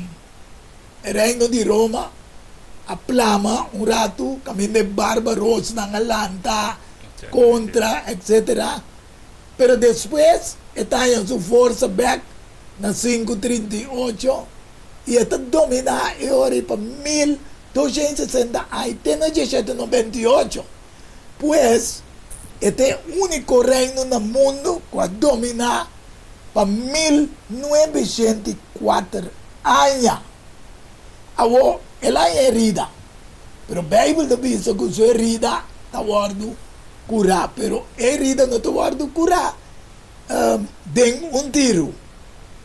reino de Roma a plama rato caminho de bárbaros na Galanta contra etc. Pero depois está em sua força back na 538 e está dominar a Europa para 1260 até 1798. Pois este é o único reino no mundo que vai dominar para 1904 anos. Agora, ela é herida. Pero a Bíblia diz que sua herida está guardando curar. Pero a herida não está guardando curar. Den um tiro.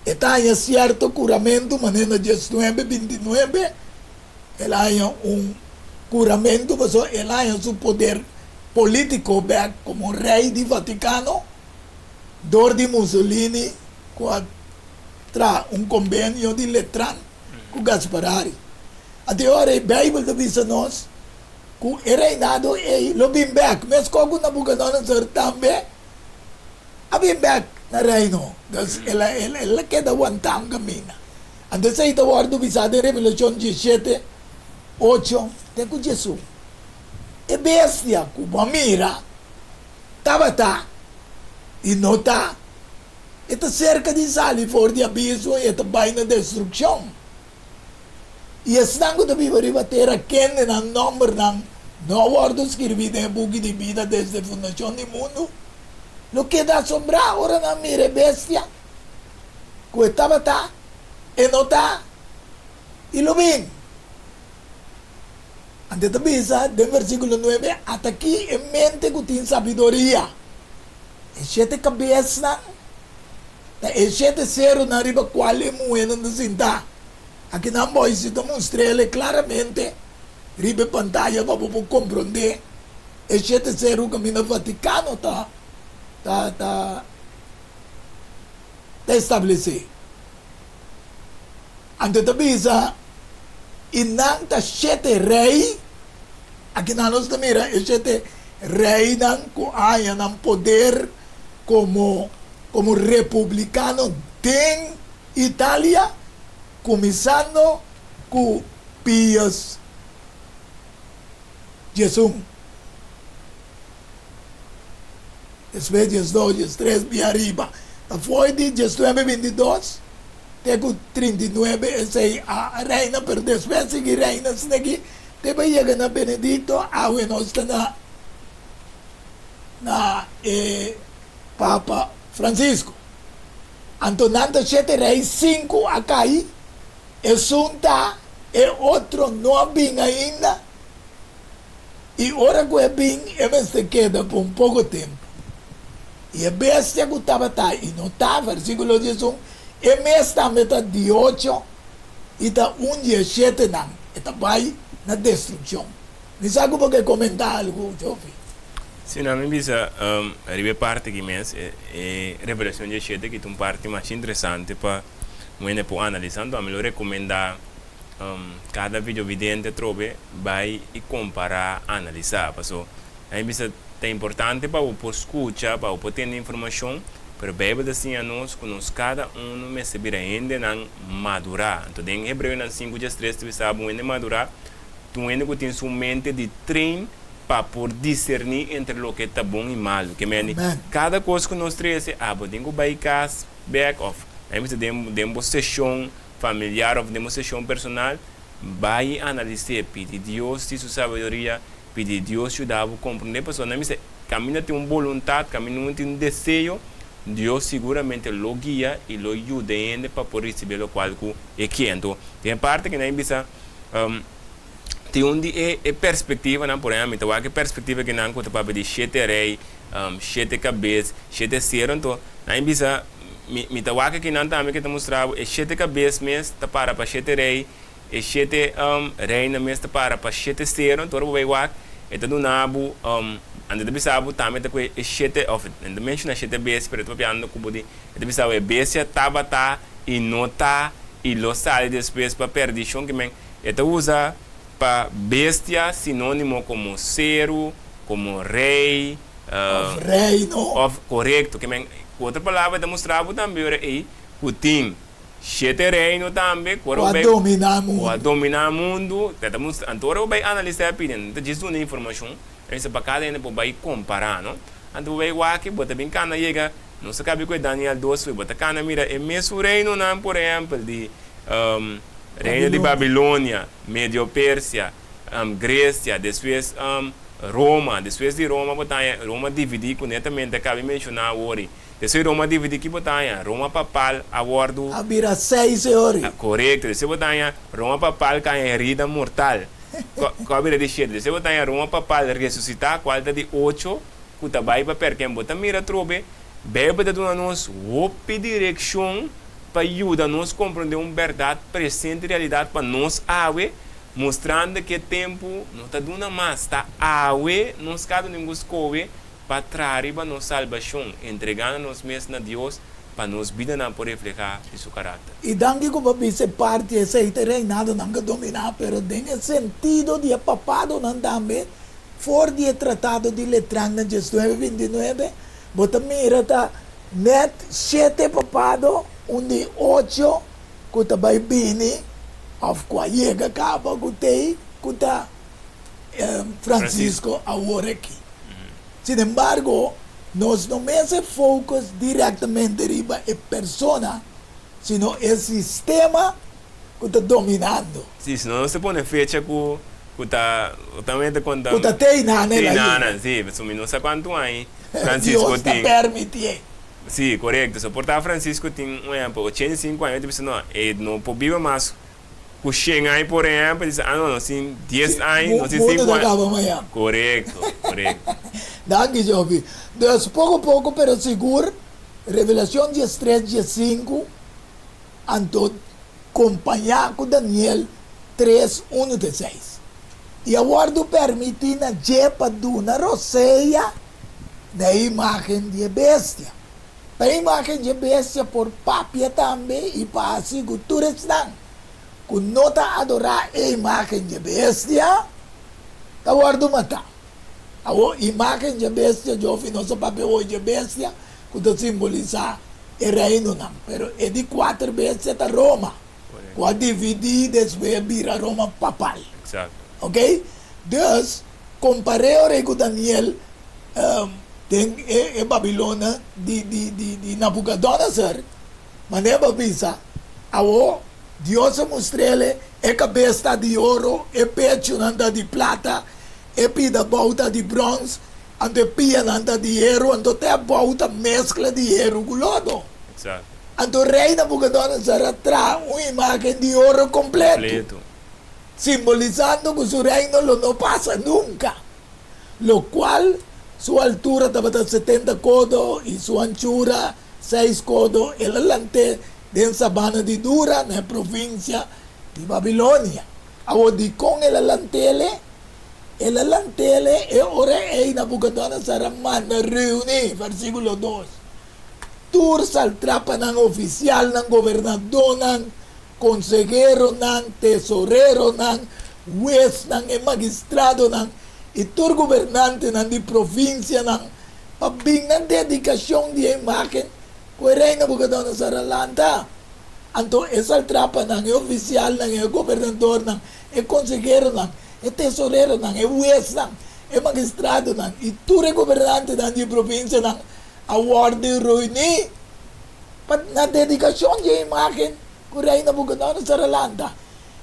Está em certo curamento, maneira 19, 29. Ela é curamento, mas ela é seu poder político como rei do Vaticano. Dor de Mussolini, contra convênio de Letrán com Gasparari. Até agora, a Bíblia diz a nós que o reinado é o Bimbek, mas como Nabucodonosor também, a Bimbek na reino. Ela queda aguentar um caminho. Antes de ir a visada em Revelação 17, 8, tem com Jesus. E bestia, como a mira, estava e não está. Está cerca de salir fora de abismo e está vai na destruição. E estão com a Bíblia terra quente no nome não ordem escrito em book de vida desde a fundação do mundo. Lo que dá sombra, ora na mira bestia, que estava e não está, e lo vem. Antes da bisa, do versículo 9, até aqui em mente que tem sabedoria. E 7 cabeças, e 7 seres na riba qual é moeda de cinta. Aqui na voz eu mostrei claramente, riba pantalla para você compreender. E 7 seres que no Vaticano está estabelecido. Antes da bisa, e não está 7 reis, aqui na nossa mira, e 7 reis que há um poder como republicano em Itália, começando com Pius Jesus. Depois de 2, 3, e arriba. Foi de 1922, tenho 39, essa é a reina, pero depois de reina, aqui, depois chega na Benedito, a nós está na Papa Francisco. Antonando 7 reis, 5 a cair, e sunta, e outro não vem ainda, e ora que vem, ele se queda por pouco tempo. E a bestia que estava e não está, versículo 18, e mês também está de 8, e está 1 dia 7 não, e está vai na destruição. Não sabe como que comentar algo, Jofi? Sim, na minha visa, a parte que mês é Revelação 17, que é uma parte mais interessante para você poder analisar. Então, eu recomendo cada vídeo vidente trove vai e comparar, analisar. Porque a visa é importante para você escutar, para você ter informação, para a Bíblia assim a nós, que nós cada um receber ainda não madurar. Então, em Hebreu 5:3, você sabe onde madurar, tu ainda que tem sua mente de treino para por discernir entre o que está bom e mal. Que cada coisa que nós trazemos, podemos bypass, back off. Aí você tem uma sessão familiar ou uma sessão personal, vai analisar, pedir Deus de sua sabedoria, pedir Deus ajudar a compreender a pessoa. Não caminha tem uma vontade, caminha tem um desejo, Deus seguramente lo guia e lo ajuda ainda para poder receber o qual é que então tem parte que não precisa tem onde é perspectiva não por exemplo então a perspectiva que não conta para de 7 rei 7 cabeças 7 seres então não precisa mi tawaka que não também que te mostrava é sete cabeças mesmo tá para sete rei e sete reina mesmo tá para sete estero todo o wak e tá do nabu ande bisabu também tá com é sete of and mention sete bes pero tu piano cubo de e bisabu é besia tabata e nota e lo sale depois para perdição que men e tá usa para bestia sinônimo como cero como rei reino. Correto, que outra palavra demonstrava também aí o tim sete reino também O dominar o mundo então vai analisar a opinião então diz uma informação essa para cada um vai comparar não então vai o aqui bota bem cana chega não se cabe com Daniel 2 foi bota cana mira é mesmo reino não por exemplo de reino de Babilônia Médio Pérsia Grécia depois Roma, depois de Roma, Roma dividir corretamente, acabei de mencionar hoje. Depois Roma dividir que botanha, Roma papal, abordo. Habira 6 horas. Correto, depois botanha, Roma papal com herida mortal. Cabira de cheio, depois botanha, Roma papal ressuscitar, qualidade de 8, que também para perder, botar mira trobe, bebe de nós, outra direção para ajudar nós a compreender uma verdade presente realidade para nós ave. Mostrando que o tempo não está dando mais, está awe, nós cada um escolhe para trazer a nossa salvação, entregando nós mesmos a Deus para nos vida não por refletir de seu caráter. E danke como você parte esse reinado não dominar, pero tem sentido de papado não também, for de tratado de Letrán na 1929, bota mira tá net 7 papado, de 8 que tá vai bini. Of qua chega acaba gutei kuta Francisco agora aqui. Sin embargo, nós não se focus diretamente riba a persona, sino o sistema que está dominando. Sim, senão não se põe fecha com também quando Que tem nada sim, mas não sei quanto aí Francisco Deus tem. Permite. Sim, correto. Suportar Francisco tem 85 anos, disse não, ele não pode mais. O 100 anos, por exemplo, diz, não, assim, 10 anos, não sei 5 anos. Correto. Danke, Jovi. Então, pouco a pouco, pero seguro, Revelação 13, 15, anto acompanhar com Daniel 3, 1, 6. E agora permite na jepa duna roseia da imagem de bestia. Para a imagem de bestia, por papia também, e para as culturas não. Kung nota adorar a imagem de bestia, tawardo mata. A imagem de bestia, eu vi nosso papel de bestia, que simboliza o reino não. Pero é de 4 bestias da Roma. Que dividir depois vira Roma papal. Exato. Ok? Deus, comparei o rei com Daniel, tem a Babilônia de Nabucodonosor, mas não é babisa. Deus mostrou-lhe a cabeça de ouro, a pecho anda de prata, a pida volta de bronze, a pia anda de hierro, a te volta mescla de hierro com lodo. Exato. O rei Nabucodonosor traz uma imagem de ouro completo. Simbolizando que o reino não passa nunca. Lo qual, sua altura estava a 70 codos e sua anchura 6 codos, e lante den sabana di Dura, na provincia di Babilonia. Awodi con el lantele e ora e Nabucodonosor manda riuni, versículo 2. Tur saltrapa ng oficial ng gobernador ng consejero ng tesorero ng juez ng magistrado ng itur gobernante ng di provincia ng pabing ng dedikasyon di imagen Kueray na Nabucodonosor lanta. Anto esal trapa ng oficial ng gobernador ng consejero ng tesorero ng juez ng magistrado ng iture gobernante ng di provincia ng award de ruini. Pat na dedikasyon di imagen Kueray na Nabucodonosor lanta.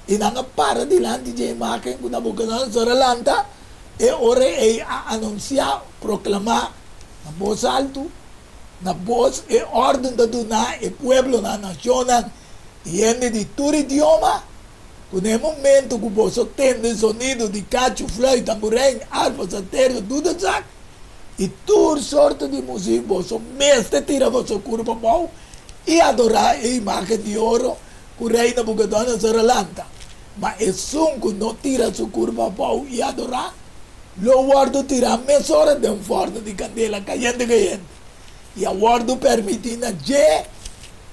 Inanga para di lanti di imagen kung Nabucodonosor lanta ore ay anuncia, proclama na voz alto, na voz e orden da duna e pueblo na nacional e ende di tur idioma con el momento que vos tende sonido de cacho, flauta, tamborém, arpa, satério, tudo e tur sorte de música vos mestre tira vos curva bom e adorar a imagem de ouro que o rei Nabucodonosor lanta. Mas é som que não tira sua curva pau e adorar, lo guardo tira mesora de um forno de candela caindo. E a guardo permitindo je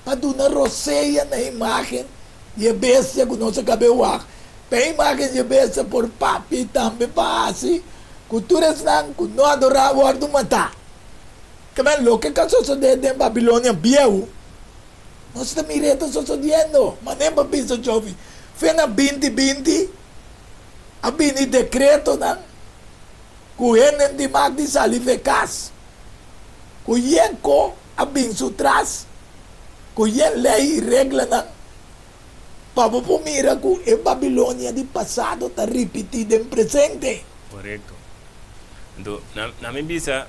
para dar roceia na imagem e a bestia que não se cabeu a imagem de bestia por papi também para assim, culturas não adorar guardo matar. Que bem, lo que sucede em Babilônia viu, nós estamos mirando sucedendo, mas nem para pensar jovem. Fena 2020, a bini decreto nan, kuhenen di magdi salivecas, kuyen ko a bin sutras, kuyen lei regla nan, papapumira ku e Babilônia di passado ta ripetida em presente. Correto. Então, na minha vista,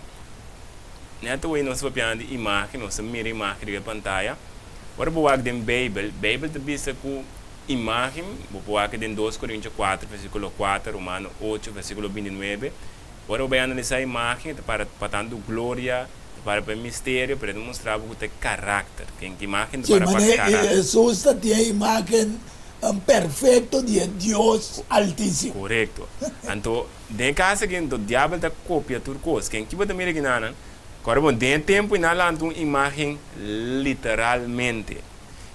neto aí nós vamos de imagem, nós mira imagem de pantalla. Agora vou falar de Bíblia de vista com imagem, vou falar de 2 Coríntios 4, versículo 4, Romano 8, versículo 29. Agora vou analisar a imagem para tanto glória, para o mistério, para demonstrar o teu caráter. Que imagem para caráter. Jesus tem a imagem perfeita de Deus Altíssimo. Correto. Então, de caso que o diabo está copia tudo coisa, quem que vai mira que não, agora bom, tem tempo e não uma imagem literalmente.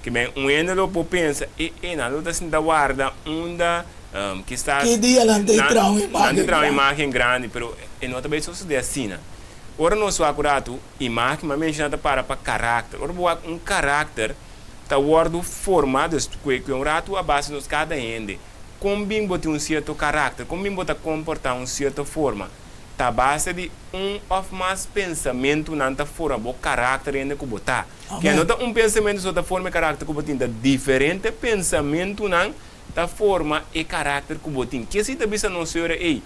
Que bem, ano por pensa e na luta se dá guarda onda que está que dia não tem uma imagem grande, pero não também sucede assim. Ora não só acurado imagem, mas mencionada para caráter. Ora um caráter está guardo formado que um rato a base nos cada ende. Como bem botar um certo caráter, como bem botar comportar uma certa forma. Tá base de ou mais pensamento nanta forma, o caráter ainda que botar. Que não tá pensamento só da forma e caráter que botin, da diferente pensamento nan da forma e caráter que botin. Que se também não senhora ei,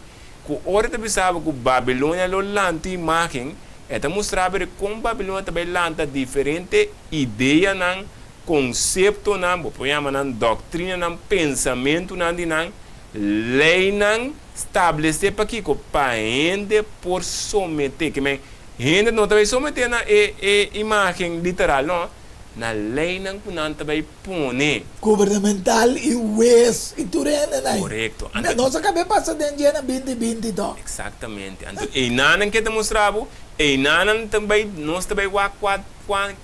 que ora também sabe que Babilônia lo lanta imagem, é tá mostrar como Babilônia também lanta diferente ideia nan, conceito nan, põe nan doutrina nan, pensamento nan de nan, lei nan estabelecer para que o paende por someter, que me ainda não também someter na imagem literal, não, na lei não não também pone governamental e juez e tudo é correto. Nós acabamos passando em dia na 2020 então. Exatamente. Então, e nanan que demonstrava, e nanan também nós também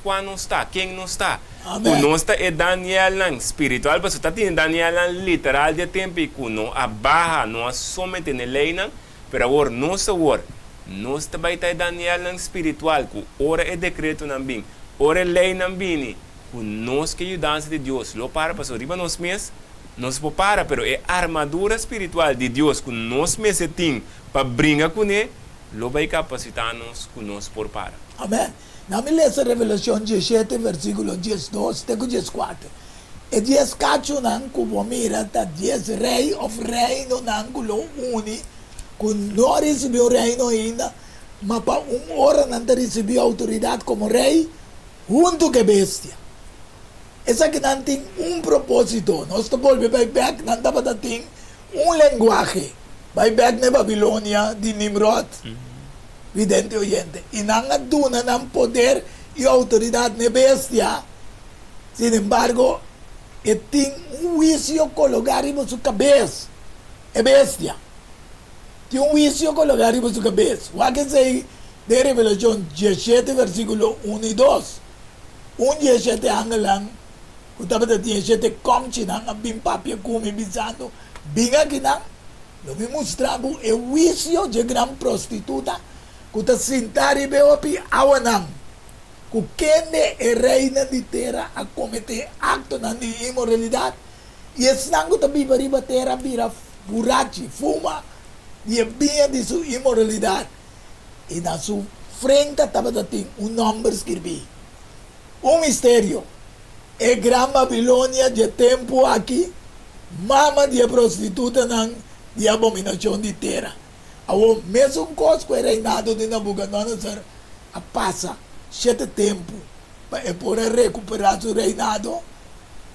quando está, quem não está. O nosso é Daniel não espiritual, mas está tendo Daniel não literal de tempo e que não abarra, não somete na lei não, pero agora nossa hora, nós também está Daniel não espiritual, que ora é decreto não bem, ora é lei não bem, que nós que ajudamos de Deus, lo para para riba nós mesmos, nós para, pero é armadura espiritual de Deus que nós mesmos tem para brincar com ele, lo vai capacitar-nos que nós por para. Amém. Na minha Revelação 17, versículo 12, até 14. E 14 não como mira, tá 10 rei of reino não que lo une, que não recebeu reino ainda, mas para hora não recebeu autoridade como rei, junto com a bestia. Essa que não tem propósito. Nós estamos vai back, não dá para ter linguagem. Vai back na Babilônia de Nimrod. Vidente oyente. E não aduna ng poder e autoridade na bestia. Sin embargo, tem juicio colocar em sua cabeça. É bestia. Tem juicio colocar em sua cabeça. O que sei de Revelação 17, versículo 1 e 2. 17 angelang, kung dapat 17 komchi nang abing papia kumi bisado, binga kinang, Lomi mostravo e juicio de gran prostituta, kuta sintari beopi awanang, ku kende e reina di terra a cometer acto na di immoralidade, e esnango tabi bariba terra bira burachi, fuma, e bia di su immoralidade, e na su frente tava dating nome escrevi, mistério, e gran Babilônia de tempo aqui, mama de prostituta ng de abominação de terra. O mesmo coisa que o reinado de Nabucodonosor passa 7 tempo para poder recuperar seu reinado,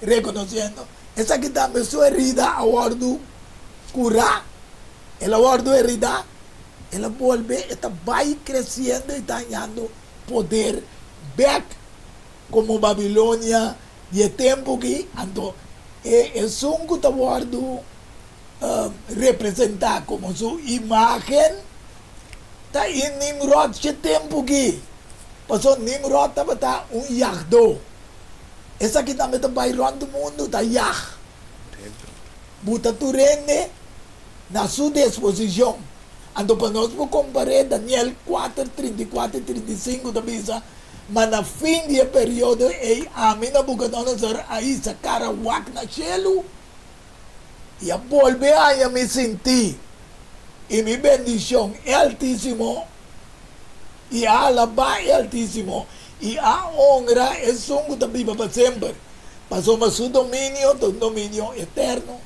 reconhecendo. Essa aqui também sua herida a ordo curar, ela ordo herida, ela volve, ela vai crescendo e está ganhando poder back como Babilônia de tempo que ando é um que está guardo representar como sua imagem tá em Nimrod de tempo que passou Nimrod tá yardo essa aqui também tá bairro do mundo tá yah buta turene na sua disposição ando para nós vou comparar Daniel 4, 34 e 35 da bisa mas na fim do período a minha Nabucodonosor aí sa cara wak na cielo e a volver a me sentir e mi bendición é altíssimo e a alabar é altíssimo e a honra é songo da viva para sempre passou mas seu domínio eterno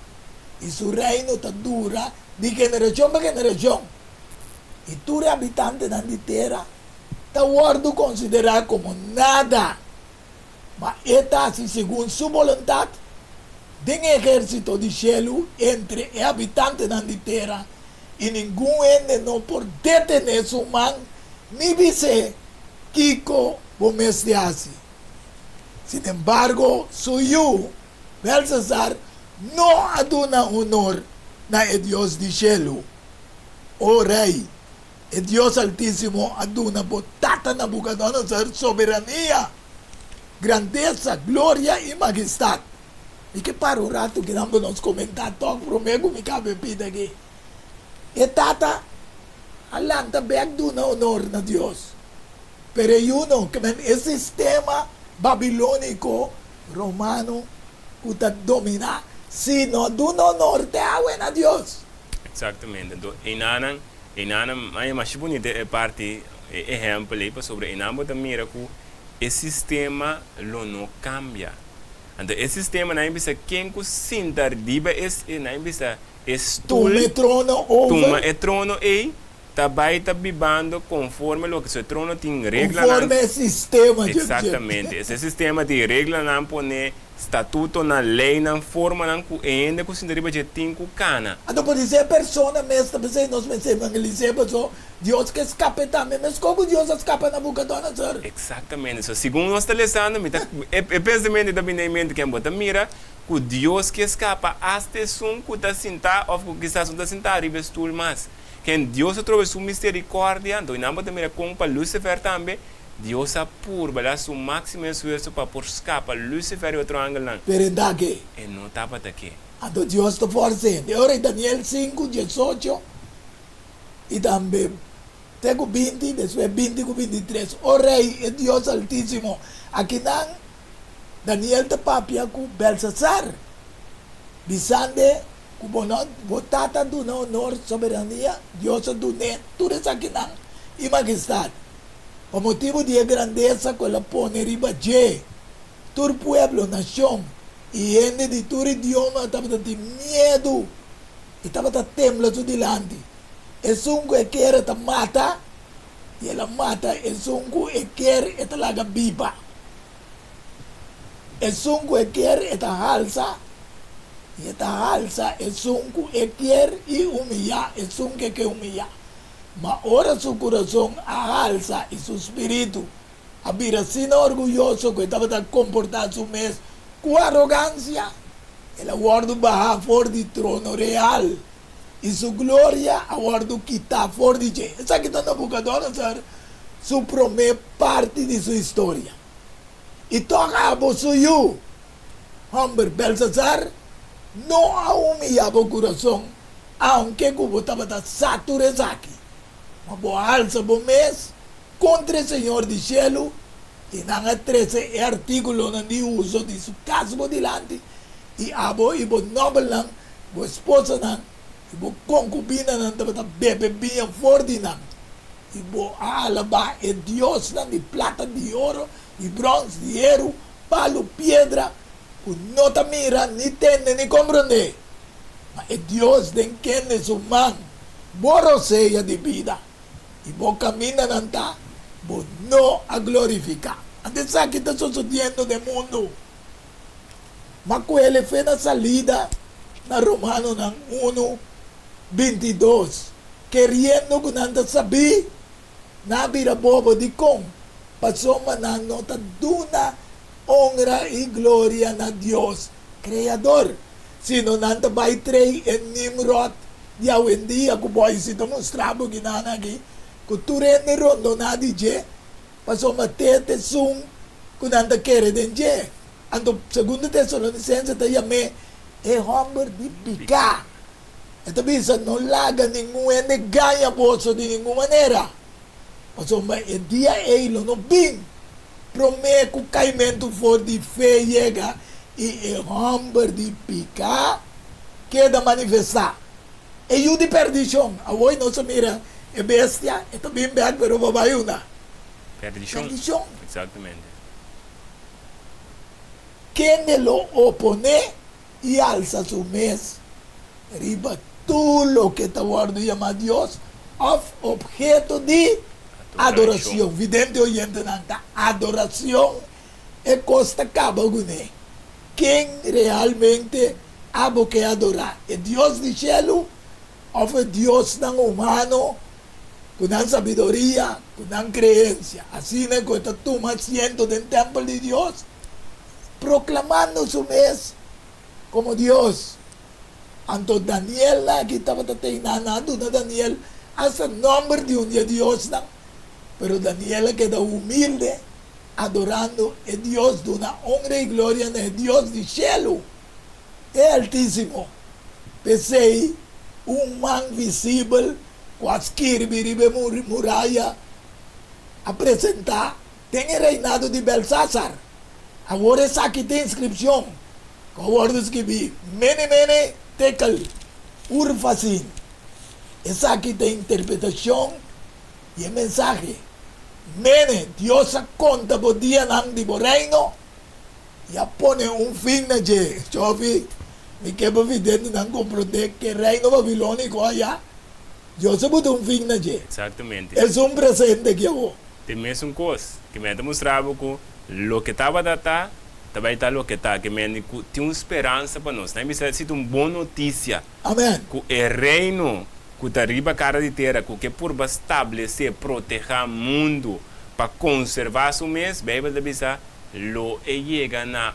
e seu reino está dura de geração para geração e tu habitante da terra está guardo considerar como nada mas está assim segundo sua vontade de um exército de cielo entre habitantes da terra e nenhum ende não pode detener sua mão ni dizer Kiko bomestease. Sin embargo, suyo, Belsasar, não aduna honor na Deus de cielo. O rei, e Deus Altíssimo aduna botata Nabucodonosor soberania, grandeza, glória e majestade. E que para o rato que não nos comentar, toque promego me cabe pida aqui. E tata, alanta beg duna honor na Deus. Pero yun, que esse sistema babilônico romano que domina, se não duna honor te awen a Deus. Exatamente. Então, inanan, mas mais bonita é parte exemplo aí sobre inambo também era que esse sistema não cambia. Então, esse sistema não é quem que sinta riba esse não é Tu me trono over. Tu me trono e também está bibando conforme o que seu trono tem regra. Conforme o sistema. Exatamente. Esse sistema de regra não põe estatuto na lei, na forma, não ainda que sinta riba de tinco cana. Então, por dizer, pessoa mesmo, nós pensamos, Deus que escapa também, mas como Deus escapa na boca da Nabucodonosor? Exatamente. So, segundo nós estamos lendo, é pensamento da minha mente que é mira, que Deus que escapa até um que está sentado, ou que está sentado, arriba estul mais. Que Deus através sua misericórdia, então, não pode mirar como para Lucifer também, Deus apurba, seu máximo esforço para por escapar Lucifer e outro ângulo. Pero daqui. E não estava daqui. Então, Deus está forçando. Agora, Daniel 5, 18, e também, tenho 20, depois 20 com 23. O rei é Deus Altíssimo. Aqui não, Daniel está papia com Belsasar. Bisande, com botata do honor, soberania, Deus do net, tudo isso aqui não. E majestade. O motivo de grandeza que ela põe riba de todo pueblo, nação, e gente de todo idioma estava de medo, estava de temblando delante. É que quer te mata, e ela mata, é que quer te laga viva. É que quer te alça, e te alça, é que quer e humilhar, é que quer humilhar. Mas ora seu coração a alça e seu espírito a vir assim orgulhoso que estava a comportar-se mesmo com arrogância. Ela guarda barra fora do trono real e sua glória a guarda quitar fora de Deus. Essa aqui está na Nabucodonosor, sua primeira parte de sua história. E toca a você, Humber Belsasar, não a humilhava o coração, aunque como estava saturado aqui. Uma boa alça, bom mês, contra o Senhor de cielo, e não há 13 artículos de uso de seu caso delante, e a boa e boa nobre, boa esposa, e boa concubina, bebe bem forte, e boa alabar é Deus, de plata, de ouro, de bronze, de erro, palo, pedra, que não te mira, nem entende, nem compreende. Mas é Deus de quem é sua mão, boa roceia de vida. E vou caminhar nanta, vou não a glorificar. Antes aqui está sucedendo no mundo. Mas com ele fez a salida na Romano 1, 22. Querendo que não sabia, na vira bobo de com. Passou uma nota duna honra y gloria a Dios creador. Si no nanta by trey en Nimrod, ya hoy en día, como ahí si te mostramos que nada aquí, que tú rende rondo nadie je, pasó matete sum, que nanta quiere den je. Ando, segundo Tesalonicenses te llamé, es hombre de picar. Ito bisa, no laga ningún gaya poso de ninguna manera. Pasó, el día lo no bin. Promete que el caimento for de fe llega y el hombre de picar queda manifestar. E o de perdición, hoy no se mira, es bestia, está bien bad, pero va a una. Perdición. Perdición. Exactamente. Quien lo opone y alza su mes, arriba tú lo que te guardo llama Dios, objeto de adoración. Vidente oyente nanta, adoración es costa cabo gune. Quien realmente abo que adorar, ¿es Dios del cielo o es Dios tan humano, con sabiduría, con creencia? Así es que tú más siento del templo de Dios, proclamando su mes como Dios. Anto Daniel aquí estaba teniendo Daniel hasta el nombre de un Dios, pero Daniel queda humilde, adorando a Dios de una honra y gloria en el Dios del cielo. Es altísimo. Pensé, un man visible, cualquier viribe muralla, a presentar, tiene el reinado de Belsázar. Ahora es aquí de inscripción. Como escribí, mene, tekel, urfasin. Es aquí de interpretación y el mensaje. Mene, Dios conta por día de reino, ya pone un fin de je. Chofi, mi que evidente no comprende que el reino babilónico allá, Dios se puso un fin de je. Exactamente. Es un presente que hago. Também é uma coisa que me mostrava que o que estava data também está o que está, que me tinha uma esperança para nós. Não precisa ser uma boa notícia. Amén. Que o reino que está arriba cara de terra, que por estabelecer, proteger o mundo, para conservar o mês, bem vai dizer, lo chega a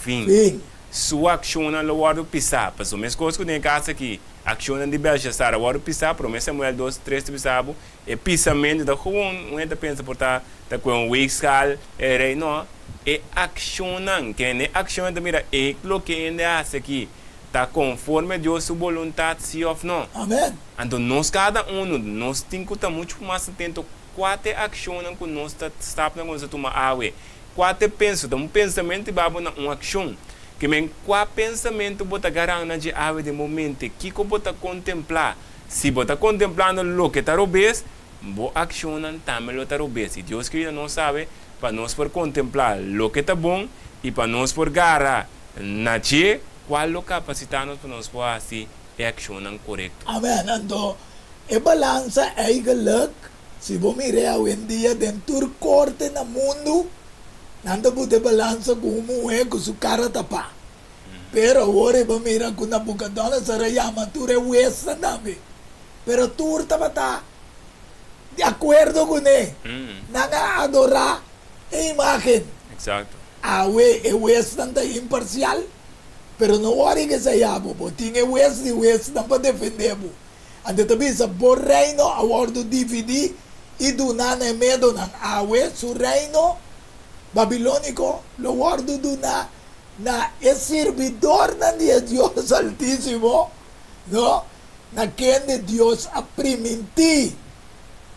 fim. Fin. Sua ação lo guardo pisar, para o mesmo coisa que tem casa aqui. Ação de Belshazzar, o guardo pisar, promessa Samuel 2:3 pisavo, e pisamento da gewoon, não é da pensa por tá com um weekskal, é rei não, e ação não, que é ação da mira, é lo que ainda hace aqui, tá conforme Deus sua vontade se ou não. Amén. Então nós cada nós temos que estar muito mais atento qual é a ação que nós está na coisa tomar água, qual é penso, um pensamento babo na uma ação. Que men qual pensamento bota garanta de ave de momento que bota contemplar se bota contemplando lo que está robes bo accionan também lo está robes e Deus que não sabe para nós por contemplar lo que está bom e para nós por gara na che qual lo capacitamos para nós por assim é accionan correto. Amén. Ando, e balança é geluk. Se você mirar hoje em dia dentro do corte no mundo, nanda pode balança como é com sua cara tapa. Pero agora você mira com a bucadona sarayama tu rewesa nami. Pero tu estava de acordo com ele. Nanga adorar a imagem. Exato. Awe é tanta imparcial. Pero não ore que se yabo, bo tinha West não para defender bo. Ande também sa por reino a bordo DVD e do nana medo nan awe su reino babilônico lo guardo do na é servidor de Deus altíssimo, no? Na quem de Deus a priminti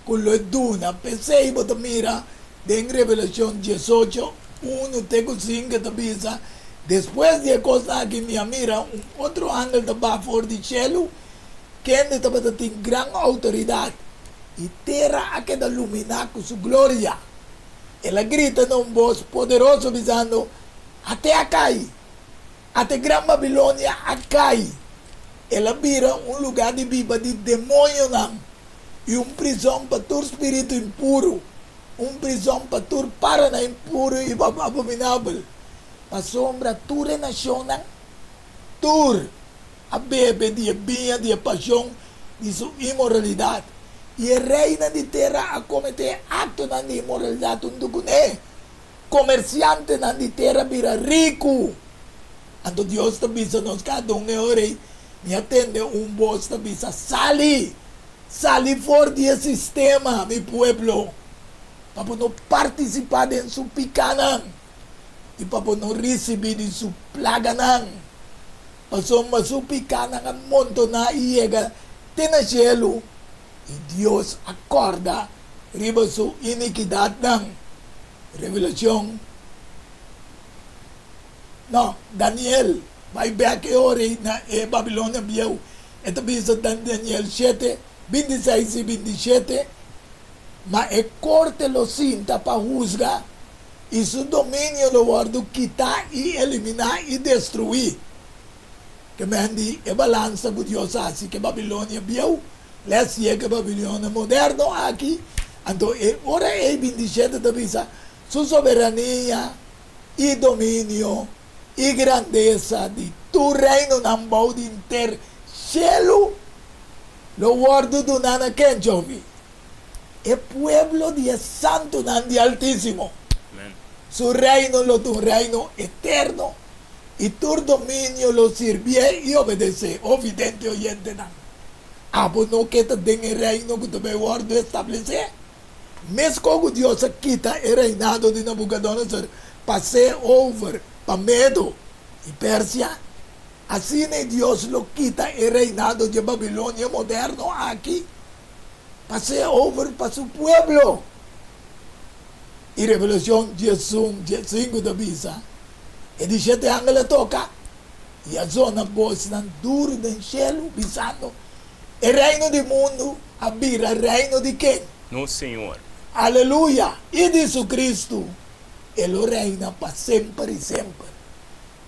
com lo duna. Pensei bota mira de Revelação 18 1 tengo 5 tabisa. Después de cosa que me mira, un otro ángel estaba por el cielo, que estaba tiene gran autoridad, y tierra ha quedado iluminada con su gloria. Él grita en un voz poderoso diciendo, até acá, até gran Babilonia acá. Él mira un lugar de viva de demonio y un prisión para tu espíritu impuro, un prisión para tu parana impuro y abominable. A sombra tu renacionan, tur a bebe de vinha de paixão de sua imoralidade. E a reina de terra a cometer acto de imoralidade junto com ele. comerciante na di terra bira rico. Anto Dios ta bisa nos cada um ore me atende boss ta bisa sali fora do sistema, mi pueblo, para não participar em sua picanang e para não receber de sua plaga nang. Pasó masupikan ang mundo na iega tinaselo e Dios acorda riba su iniquidad ng Revelasyon. No, Daniel, vai back ore na Babilonia biyaw. Ito bisa Daniel 7, 26 y 27, ma corte lo cinta para juzgar y su dominio lo guardo quitar y eliminar y destruir. Que me andi balança por Dios así que Babilonia biau, les llega Babilonia moderno aquí, entonces ahora 27 te bisa su soberanía y dominio y grandeza de tu reino nambau de inter cielo lo guardo do nana ken jovi. El pueblo de santo nan de altísimo. Amen. Su reino lo tu reino eterno. Y tu dominio lo sirve y obedece. Ovidente oyente nan. Pues no que te den el reino que te me guardo establecer. Mes como Dios quita el reinado de Nabucodonosor. Pase over pa Medo y Persia. Así Dios lo quita el reinado de Babilonia moderno aquí. Pase over para su pueblo. Y Revelación 15 de visa. E 17 ángeles toca. Y a zona voz tan duro del cielo pisando. El reino del mundo abrirá el reino de quién? No, Señor. Aleluya. Y de Jesucristo. Él reina para siempre y siempre.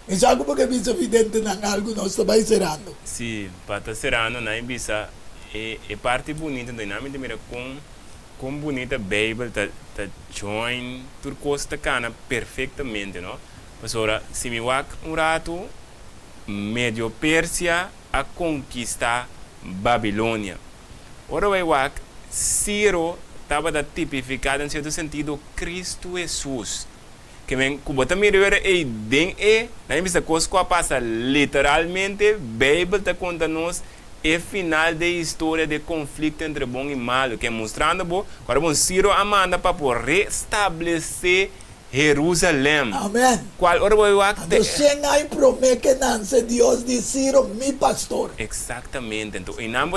E sabe porque bisa evidente ng algo nós está cerrando. Sim, para estar cerrando, na bisa é parte bonita da dinâmica, mira com bonita a Bíblia tá join tudo costa cana perfeitamente, não? Mas ora, se me wak rato, medio Pérsia a conquistar Babilônia. Ora vai wak Ciro estava tipificado em certo sentido Cristo Jesus. Que men kubota mireur e den na vista coisa que passa literalmente Bíblia está contando-nos é final da história de conflito entre bom e mal, que é mostrando bom agora bom Ciro amanda para restabelecer Jerusalém. Amém. Qual hora vai o Então, sem aí promete que não se Deus de Ciro, mi pastor. Exatamente. Então, e não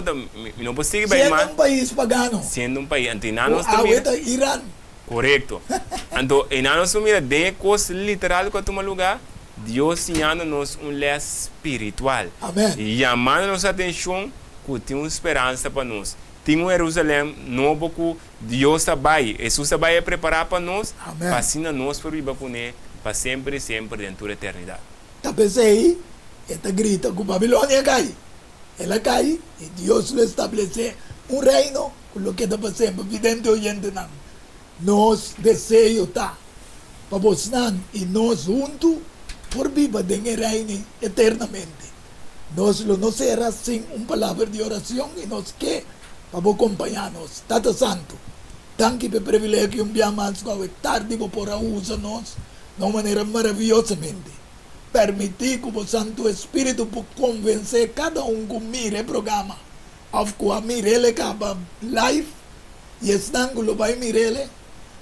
pode seguir bem mais. Sendo país pagano. Sendo país, então não está Irã. Correto. Então, e não nos mira de coisa literal que toma lugar, Deus ensinando-nos lei espiritual. Amém. E chamando-nos a atenção que tem uma esperança para nós. Tem um Jerusalém novo que Deus está bem. Jesus está bem preparar para nós, para assim nós por viver com ele, para sempre e sempre dentro da eternidade. Tá pensei, esta grita que Babilônia cai. Ela cai e Deus vai estabelecer um reino com o que está para sempre. Evidente oyente não. Nós desejo tá para vocês e nós juntos por viver dentro do reino eternamente. Nós não será sem uma palavra de oração e nós que para acompanhar-nos. Tata Santo, tanto pelo privilégio que enviamos a tarde para usar-nos de uma maneira maravilhosamente. Permitir que o Santo Espírito possa convencer cada que mire o programa. Ao que mire ele acaba live e estão que vai mirar ele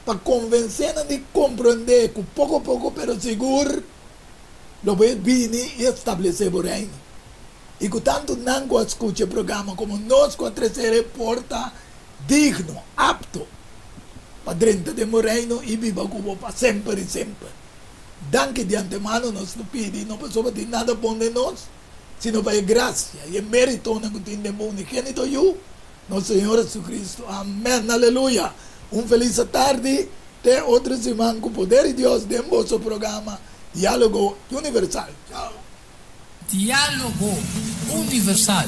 para convencer de compreender que pouco a pouco, pero seguro, lo vai vir e estabelecer o reino. E que tanto não escute o programa como nós com a terceira porta digno, apto para dentro do reino e viva como para sempre e sempre. Danke de antemano nós não pedimos, não passou de nada bom de nós, sino para a graça e mérito que temos unigênito eu, nosso Senhor Jesus Cristo. Amém, aleluia. Feliz tarde, até outra semana com o poder de Deus de nosso programa Diálogo Universal. Tchau. Diálogo Universal,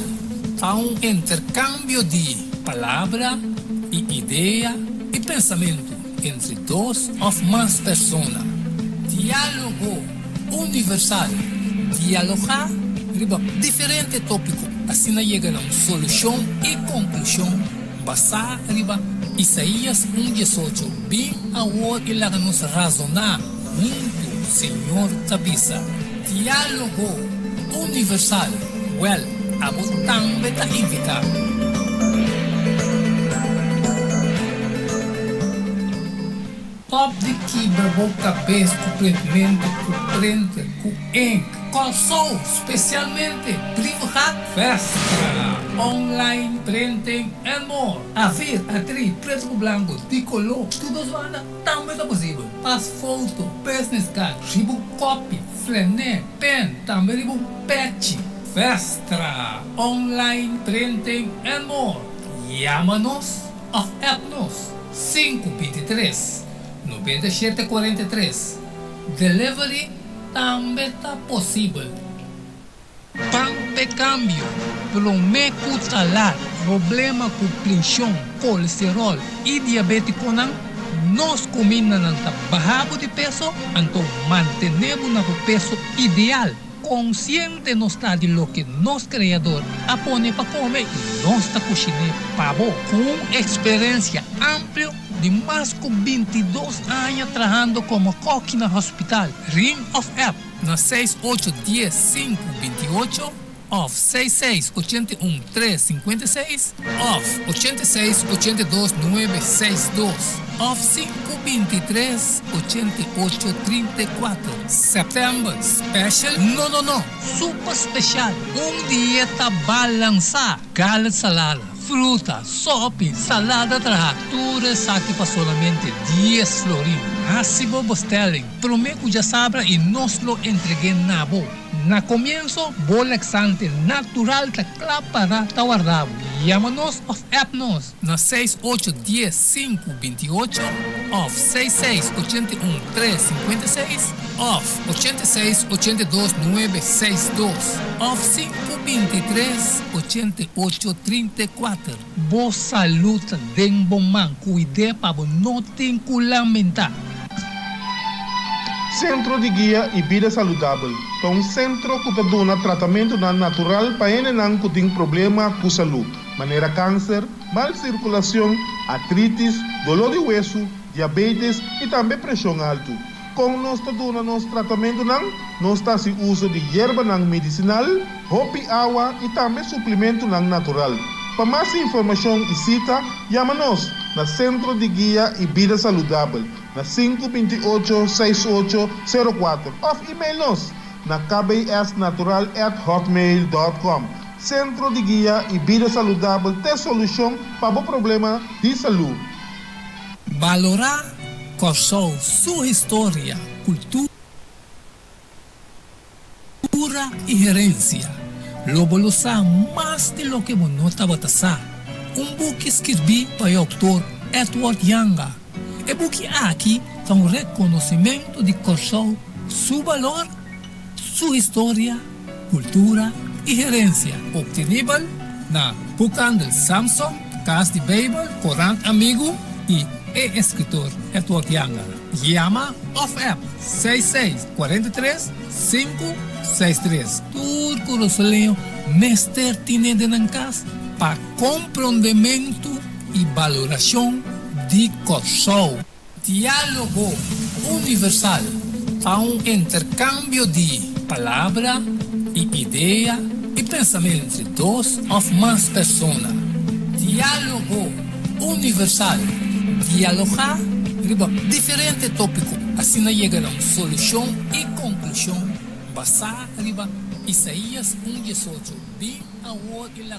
a un intercambio de palabra y idea y pensamiento entre dos o más personas. Diálogo Universal, dialogar sobre diferentes tópicos, así no llegan a una solución y conclusión basada en Isaías 1:18, bem agora ele nos razonar junto, Senhor Tabisa. Diálogo universal, well, abotang beta invita. Top de quebra cabeça completamente compreende com ink. Calçou especialmente Privat Festa, online printing and more. A ver, atri, preto com branco, de color, tudo zoada, também é possível. As foto, business card, ribo copy, flané, pen, também ribo patch. Festa, online printing and more. Llama-nos ou app-nos 523 9743. Delivery também está possível. Pampe cambio, prometo talar, problema com pressão, colesterol e diabetes não, nós comemos não bajamos de peso, então mantenemos no peso ideal. Consciente não está de lo que nosso criador apone para comer e nossa cozinha para bom, com experiência ampla de mais de 22 anos trabalhando como coque no hospital. Ring of App na 6810-528 of 6681-356 of 8682-962 of 523-8834. September Special? No. Super Special. Dieta balança. Gallet salada, fruta, sopa, salada tudo saque para solamente 10 florin. Hasibo Bostelling. Prometo já sabra e nós lo entreguei na boa. Na comienzo, bolexante natural ta para ta guardado. Llama-nos of app-nos na 6810-528 of 6681-356 of 8682-962 of 523-8834. Boa saúde, den bom man, cuide para não ter que lamentar. Centro de Guia e Vida Saudável. É um centro que dá tratamento natural para quem que tem problema com saúde. Maneira câncer, mal circulação, artrites, dolor de hueso, diabetes e também pressão alta. Com nosso tratamento, nós está uso de erva medicinal, hopi água e também suplemento natural. Para mais informação e cita, chama-nos na Centro de Guia e Vida Saudável, na 528-6804, ou e-mail-nos na kbsnatural@hotmail.com. Centro de Guia e Vida Saudável tem solução para o problema de saúde. Valorar Corsou, sua história, cultura e herência. Lobolosar mais de lo que não estava a book escrevi para o autor Edward Younger. E book aqui tem um reconhecimento de Corsou, seu valor, sua história, cultura e herência. Obtenível na Bucandel Samsung, Casa de Bible, Corão Amigo e escritor Edward Younger. Llama of App 6643-563. Tudo o solinho Mester tiene de nancas para compreendimento e valoração de Corsou. Diálogo universal para intercâmbio de palavra e ideia e pensamento entre dois ou mais pessoas. Diálogo universal. Dialogar sobre diferentes tópicos, assim chegar a uma solução e conclusão basada em Isaías 1:18. Bem, agora ele